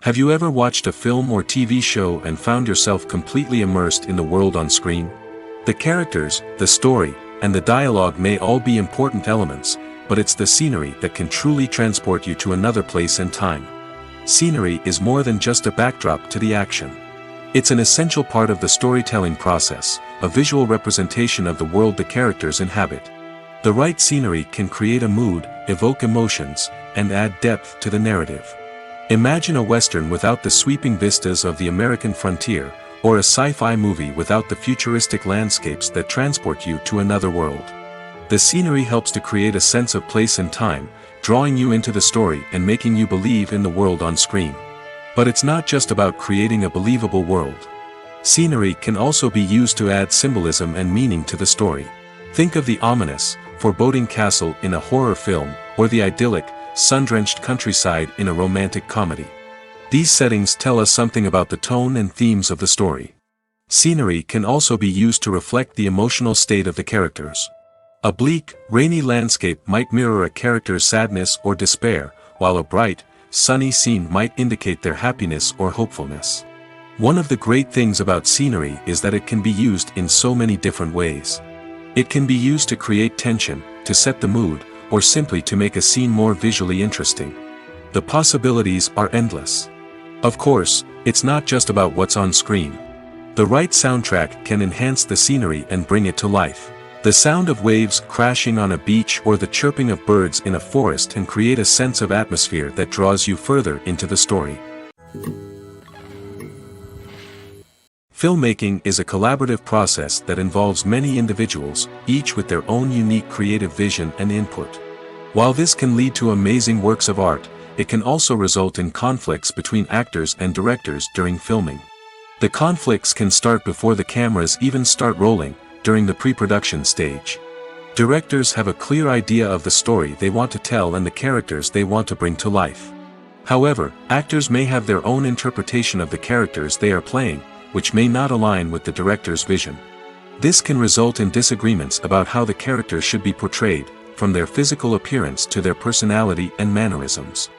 Have you ever watched a film or TV show and found yourself completely immersed in the world on screen? The characters, the story, and the dialogue may all be important elements, but it's the scenery that can truly transport you to another place and time. Scenery is more than just a backdrop to the action. It's an essential part of the storytelling process, a visual representation of the world the characters inhabit. The right scenery can create a mood, evoke emotions, and add depth to the narrative. Imagine a Western without the sweeping vistas of the American frontier, or a sci-fi movie without the futuristic landscapes that transport you to another world. The scenery helps to create a sense of place and time, drawing you into the story and making you believe in the world on screen. But it's not just about creating a believable world. Scenery can also be used to add symbolism and meaning to the story. Think of the ominous, foreboding castle in a horror film, or the idyllic, sun-drenched countryside in a romantic comedy. These settings tell us something about the tone and themes of the story. Scenery can also be used to reflect the emotional state of the characters. A bleak, rainy landscape might mirror a character's sadness or despair, while a bright, sunny scene might indicate their happiness or hopefulness. One of the great things about scenery is that it can be used in so many different ways. It can be used to create tension, to set the mood, or simply to make a scene more visually interesting. The possibilities are endless. Of course, it's not just about what's on screen. The right soundtrack can enhance the scenery and bring it to life. The sound of waves crashing on a beach or the chirping of birds in a forest can create a sense of atmosphere that draws you further into the story. Filmmaking is a collaborative process that involves many individuals, each with their own unique creative vision and input. While this can lead to amazing works of art, it can also result in conflicts between actors and directors during filming. The conflicts can start before the cameras even start rolling, during the pre-production stage. Directors have a clear idea of the story they want to tell and the characters they want to bring to life. However, actors may have their own interpretation of the characters they are playing, which may not align with the director's vision. This can result in disagreements about how the characters should be portrayed, from their physical appearance to their personality and mannerisms.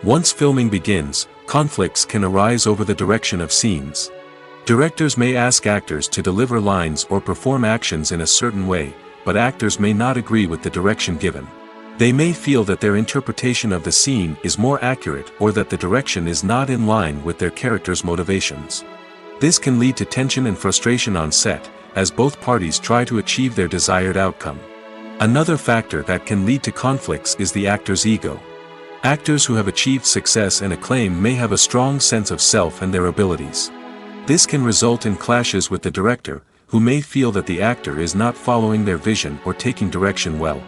Once filming begins, conflicts can arise over the direction of scenes. Directors may ask actors to deliver lines or perform actions in a certain way, but actors may not agree with the direction given. They may feel that their interpretation of the scene is more accurate or that the direction is not in line with their character's motivations. This can lead to tension and frustration on set, as both parties try to achieve their desired outcome. Another factor that can lead to conflicts is the actor's ego. Actors who have achieved success and acclaim may have a strong sense of self and their abilities. This can result in clashes with the director, who may feel that the actor is not following their vision or taking direction well.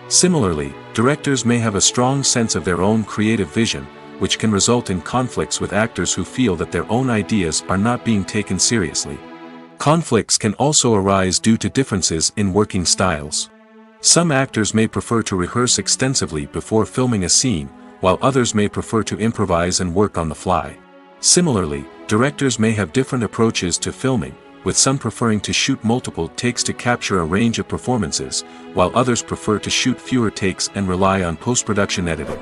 Similarly, directors may have a strong sense of their own creative vision, which can result in conflicts with actors who feel that their own ideas are not being taken seriously. Conflicts can also arise due to differences in working styles. Some actors may prefer to rehearse extensively before filming a scene, while others may prefer to improvise and work on the fly. Similarly, directors may have different approaches to filming, with some preferring to shoot multiple takes to capture a range of performances, while others prefer to shoot fewer takes and rely on post-production editing.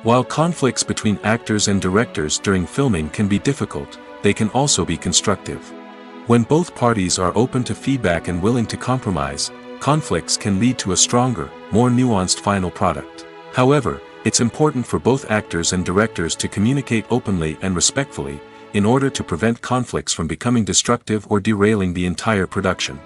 While conflicts between actors and directors during filming can be difficult, they can also be constructive. When both parties are open to feedback and willing to compromise, conflicts can lead to a stronger, more nuanced final product. However, it's important for both actors and directors to communicate openly and respectfully, in order to prevent conflicts from becoming destructive or derailing the entire production.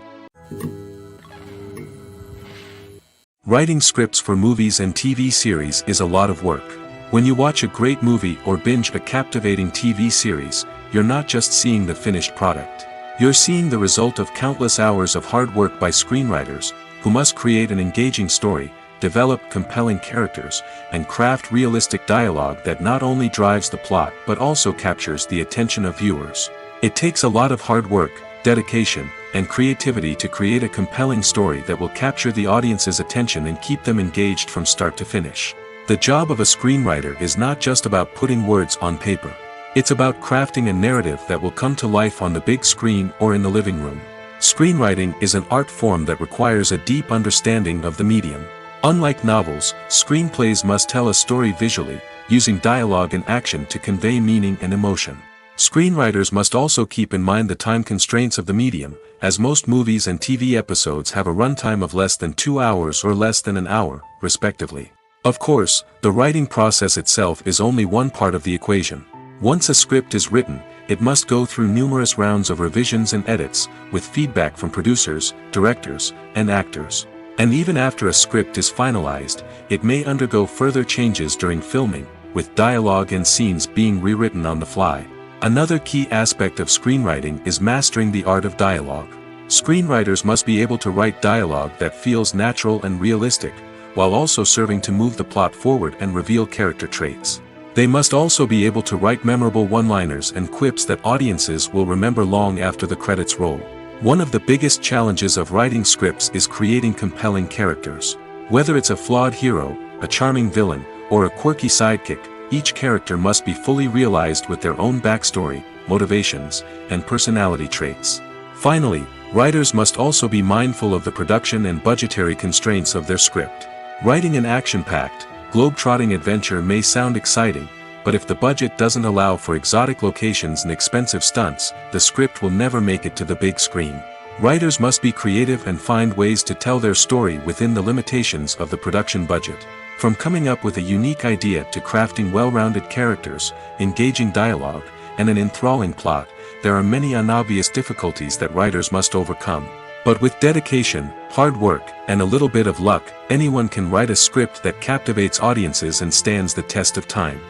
Writing scripts for movies and TV series is a lot of work. When you watch a great movie or binge a captivating TV series, you're not just seeing the finished product. You're seeing the result of countless hours of hard work by screenwriters, who must create an engaging story, develop compelling characters, and craft realistic dialogue that not only drives the plot but also captures the attention of viewers. It takes a lot of hard work, dedication, and creativity to create a compelling story that will capture the audience's attention and keep them engaged from start to finish. The job of a screenwriter is not just about putting words on paper. It's about crafting a narrative that will come to life on the big screen or in the living room. Screenwriting is an art form that requires a deep understanding of the medium. Unlike novels, screenplays must tell a story visually, using dialogue and action to convey meaning and emotion. Screenwriters must also keep in mind the time constraints of the medium, as most movies and TV episodes have a runtime of less than 2 hours or less than an hour, respectively. Of course, the writing process itself is only one part of the equation. Once a script is written, it must go through numerous rounds of revisions and edits, with feedback from producers, directors, and actors. And even after a script is finalized, it may undergo further changes during filming, with dialogue and scenes being rewritten on the fly. Another key aspect of screenwriting is mastering the art of dialogue. Screenwriters must be able to write dialogue that feels natural and realistic, while also serving to move the plot forward and reveal character traits. They must also be able to write memorable one-liners and quips that audiences will remember long after the credits roll. One of the biggest challenges of writing scripts is creating compelling characters. Whether it's a flawed hero, a charming villain, or a quirky sidekick, each character must be fully realized with their own backstory, motivations, and personality traits. Finally, writers must also be mindful of the production and budgetary constraints of their script. Writing an action-packed, globe-trotting adventure may sound exciting, but if the budget doesn't allow for exotic locations and expensive stunts, the script will never make it to the big screen. Writers must be creative and find ways to tell their story within the limitations of the production budget. From coming up with a unique idea to crafting well-rounded characters, engaging dialogue, and an enthralling plot, there are many unobvious difficulties that writers must overcome. But with dedication, hard work, and a little bit of luck, anyone can write a script that captivates audiences and stands the test of time.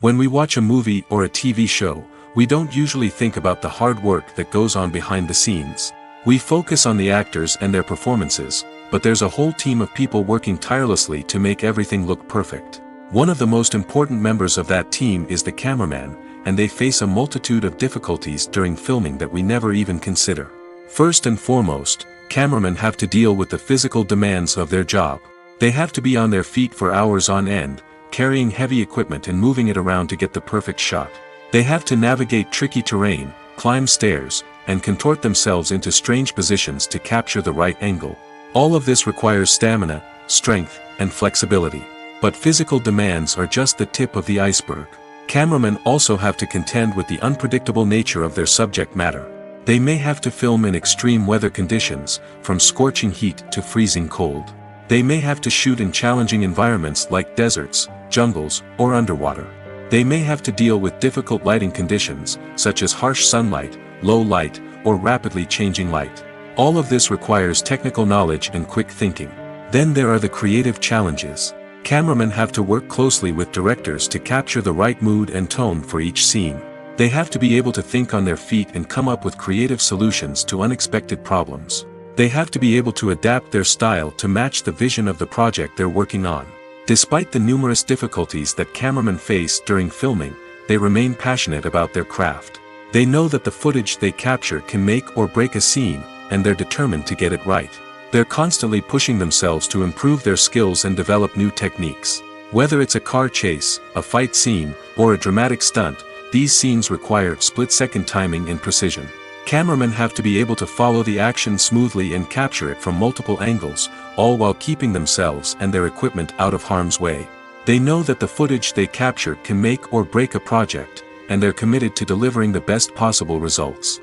When we watch a movie or a TV show, we don't usually think about the hard work that goes on behind the scenes. We focus on the actors and their performances, but there's a whole team of people working tirelessly to make everything look perfect. One of the most important members of that team is the cameraman, and they face a multitude of difficulties during filming that we never even consider. First and foremost, cameramen have to deal with the physical demands of their job. They have to be on their feet for hours on end, carrying heavy equipment and moving it around to get the perfect shot. They have to navigate tricky terrain, climb stairs, and contort themselves into strange positions to capture the right angle. All of this requires stamina, strength, and flexibility. But physical demands are just the tip of the iceberg. Cameramen also have to contend with the unpredictable nature of their subject matter. They may have to film in extreme weather conditions, from scorching heat to freezing cold. They may have to shoot in challenging environments like deserts, jungles, or underwater. They may have to deal with difficult lighting conditions, such as harsh sunlight, low light, or rapidly changing light. All of this requires technical knowledge and quick thinking. Then there are the creative challenges. Cameramen have to work closely with directors to capture the right mood and tone for each scene. They have to be able to think on their feet and come up with creative solutions to unexpected problems. They have to be able to adapt their style to match the vision of the project they're working on. Despite the numerous difficulties that cameramen face during filming, they remain passionate about their craft. They know that the footage they capture can make or break a scene, and they're determined to get it right. They're constantly pushing themselves to improve their skills and develop new techniques. Whether it's a car chase, a fight scene, or a dramatic stunt, these scenes require split-second timing and precision. Cameramen have to be able to follow the action smoothly and capture it from multiple angles, all while keeping themselves and their equipment out of harm's way. They know that the footage they capture can make or break a project, and they're committed to delivering the best possible results.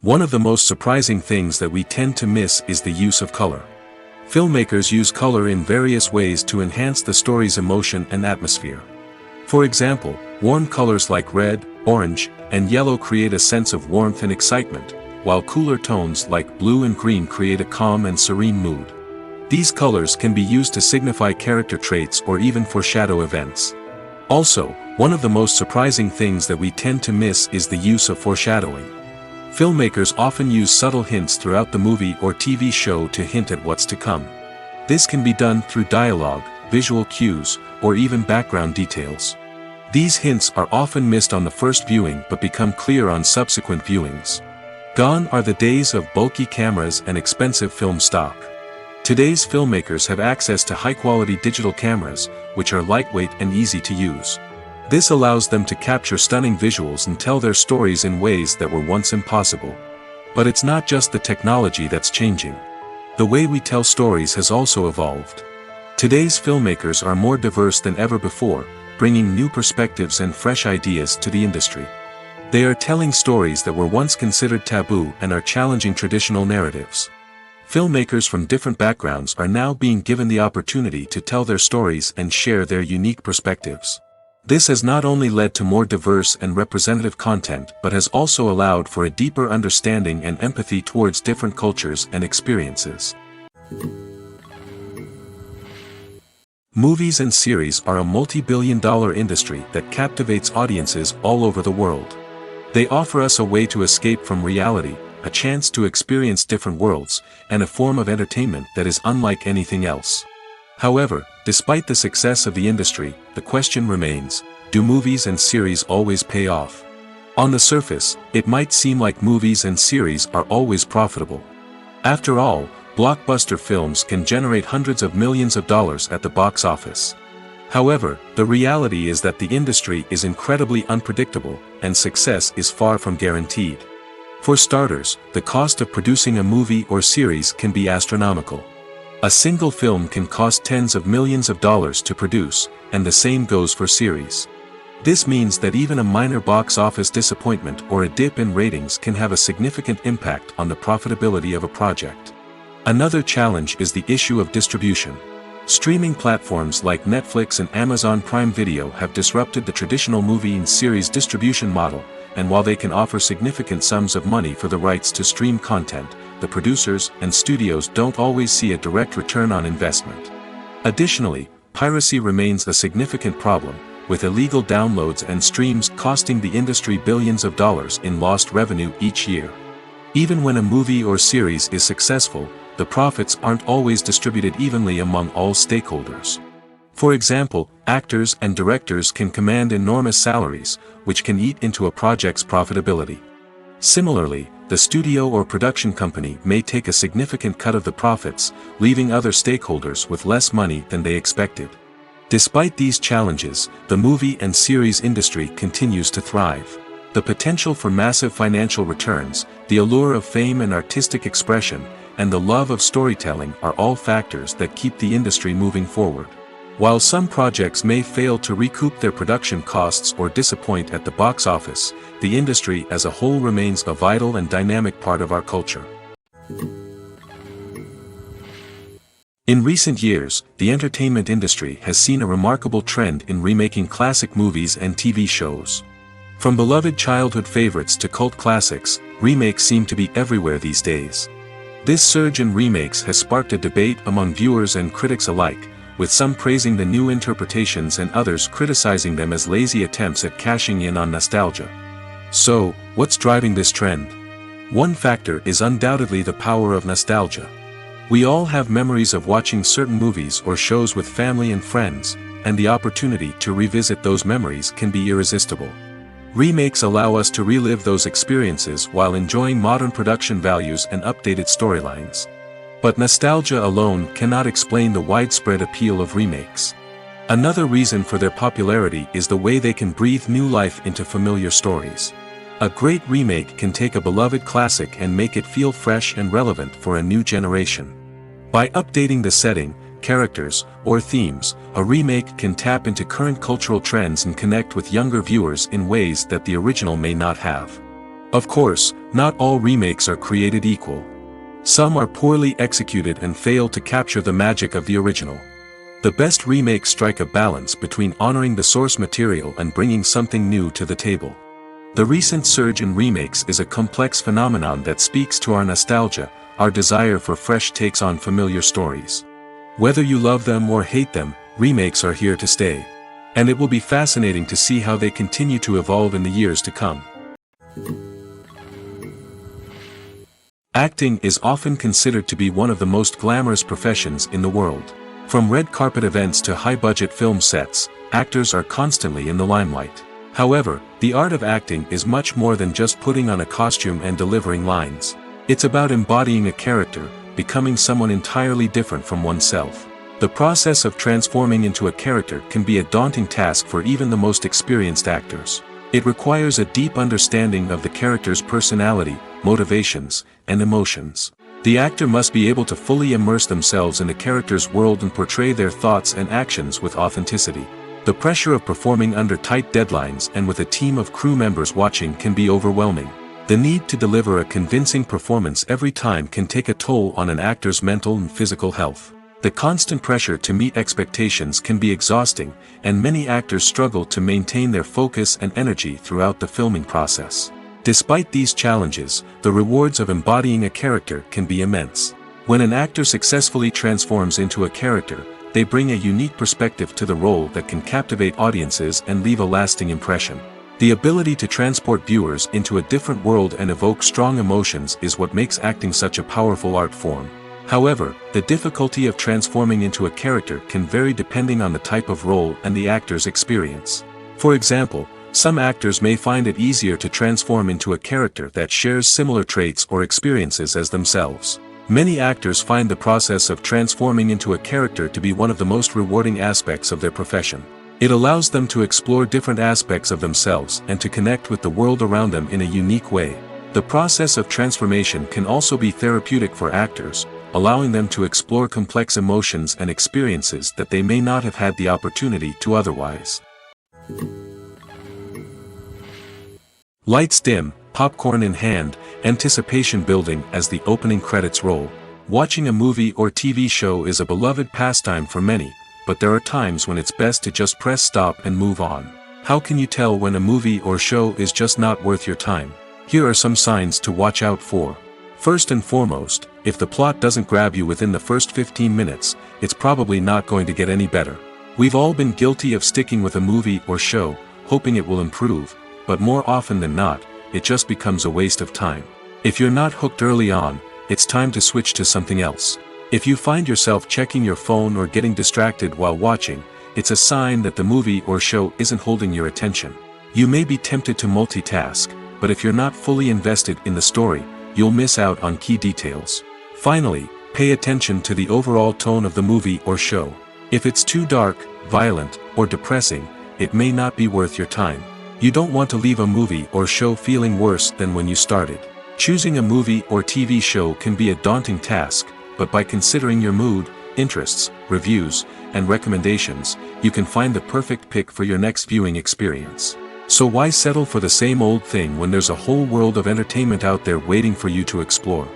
One of the most surprising things that we tend to miss is the use of color. Filmmakers use color in various ways to enhance the story's emotion and atmosphere. For example, warm colors like red, orange, and yellow create a sense of warmth and excitement, while cooler tones like blue and green create a calm and serene mood. These colors can be used to signify character traits or even foreshadow events. Also, one of the most surprising things that we tend to miss is the use of foreshadowing. Filmmakers often use subtle hints throughout the movie or TV show to hint at what's to come. This can be done through dialogue, visual cues, or even background details. These hints are often missed on the first viewing but become clear on subsequent viewings. Gone are the days of bulky cameras and expensive film stock. Today's filmmakers have access to high-quality digital cameras, which are lightweight and easy to use. This allows them to capture stunning visuals and tell their stories in ways that were once impossible. But it's not just the technology that's changing. The way we tell stories has also evolved. Today's filmmakers are more diverse than ever before, bringing new perspectives and fresh ideas to the industry. They are telling stories that were once considered taboo and are challenging traditional narratives. Filmmakers from different backgrounds are now being given the opportunity to tell their stories and share their unique perspectives. This has not only led to more diverse and representative content but has also allowed for a deeper understanding and empathy towards different cultures and experiences. Movies and series are a multi-billion-dollar industry that captivates audiences all over the world. They offer us a way to escape from reality, a chance to experience different worlds, and a form of entertainment that is unlike anything else. However, despite the success of the industry, the question remains, do movies and series always pay off? On the surface, it might seem like movies and series are always profitable. After all, blockbuster films can generate hundreds of millions of dollars at the box office. However, the reality is that the industry is incredibly unpredictable, and success is far from guaranteed. For starters, the cost of producing a movie or series can be astronomical. A single film can cost tens of millions of dollars to produce, and the same goes for series. This means that even a minor box office disappointment or a dip in ratings can have a significant impact on the profitability of a project. Another challenge is the issue of distribution. Streaming platforms like Netflix and Amazon Prime Video have disrupted the traditional movie and series distribution model, and while they can offer significant sums of money for the rights to stream content, the producers and studios don't always see a direct return on investment. Additionally, piracy remains a significant problem, with illegal downloads and streams costing the industry billions of dollars in lost revenue each year. Even when a movie or series is successful, the profits aren't always distributed evenly among all stakeholders. For example, actors and directors can command enormous salaries, which can eat into a project's profitability. Similarly, the studio or production company may take a significant cut of the profits, leaving other stakeholders with less money than they expected. Despite these challenges, the movie and series industry continues to thrive. The potential for massive financial returns, the allure of fame and artistic expression, and the love of storytelling are all factors that keep the industry moving forward. While some projects may fail to recoup their production costs or disappoint at the box office, the industry as a whole remains a vital and dynamic part of our culture. In recent years, the entertainment industry has seen a remarkable trend in remaking classic movies and TV shows. From beloved childhood favorites to cult classics, remakes seem to be everywhere these days. This surge in remakes has sparked a debate among viewers and critics alike, with some praising the new interpretations and others criticizing them as lazy attempts at cashing in on nostalgia. So, what's driving this trend? One factor is undoubtedly the power of nostalgia. We all have memories of watching certain movies or shows with family and friends, and the opportunity to revisit those memories can be irresistible. Remakes allow us to relive those experiences while enjoying modern production values and updated storylines. But nostalgia alone cannot explain the widespread appeal of remakes. Another reason for their popularity is the way they can breathe new life into familiar stories. A great remake can take a beloved classic and make it feel fresh and relevant for a new generation. By updating the setting, characters, or themes, a remake can tap into current cultural trends and connect with younger viewers in ways that the original may not have. Of course, not all remakes are created equal. Some are poorly executed and fail to capture the magic of the original. The best remakes strike a balance between honoring the source material and bringing something new to the table. The recent surge in remakes is a complex phenomenon that speaks to our nostalgia, our desire for fresh takes on familiar stories. Whether you love them or hate them, remakes are here to stay. And it will be fascinating to see how they continue to evolve in the years to come. Acting is often considered to be one of the most glamorous professions in the world. From red carpet events to high-budget film sets, actors are constantly in the limelight. However, the art of acting is much more than just putting on a costume and delivering lines. It's about embodying a character, becoming someone entirely different from oneself. The process of transforming into a character can be a daunting task for even the most experienced actors. It requires a deep understanding of the character's personality, motivations, and emotions. The actor must be able to fully immerse themselves in the character's world and portray their thoughts and actions with authenticity. The pressure of performing under tight deadlines and with a team of crew members watching can be overwhelming. The need to deliver a convincing performance every time can take a toll on an actor's mental and physical health. The constant pressure to meet expectations can be exhausting, and many actors struggle to maintain their focus and energy throughout the filming process. Despite these challenges, the rewards of embodying a character can be immense. When an actor successfully transforms into a character, they bring a unique perspective to the role that can captivate audiences and leave a lasting impression. The ability to transport viewers into a different world and evoke strong emotions is what makes acting such a powerful art form. However, the difficulty of transforming into a character can vary depending on the type of role and the actor's experience. For example, some actors may find it easier to transform into a character that shares similar traits or experiences as themselves. Many actors find the process of transforming into a character to be one of the most rewarding aspects of their profession. It allows them to explore different aspects of themselves and to connect with the world around them in a unique way. The process of transformation can also be therapeutic for actors, allowing them to explore complex emotions and experiences that they may not have had the opportunity to otherwise. Lights dim, popcorn in hand, anticipation building as the opening credits roll. Watching a movie or TV show is a beloved pastime for many, but there are times when it's best to just press stop and move on. How can you tell when a movie or show is just not worth your time? Here are some signs to watch out for. First and foremost, if the plot doesn't grab you within the first 15 minutes, it's probably not going to get any better. We've all been guilty of sticking with a movie or show, hoping it will improve, but more often than not, it just becomes a waste of time. If you're not hooked early on, it's time to switch to something else. If you find yourself checking your phone or getting distracted while watching, it's a sign that the movie or show isn't holding your attention. You may be tempted to multitask, but if you're not fully invested in the story, you'll miss out on key details. Finally, pay attention to the overall tone of the movie or show. If it's too dark, violent, or depressing, it may not be worth your time. You don't want to leave a movie or show feeling worse than when you started. Choosing a movie or TV show can be a daunting task, but by considering your mood, interests, reviews, and recommendations, you can find the perfect pick for your next viewing experience. So why settle for the same old thing when there's a whole world of entertainment out there waiting for you to explore?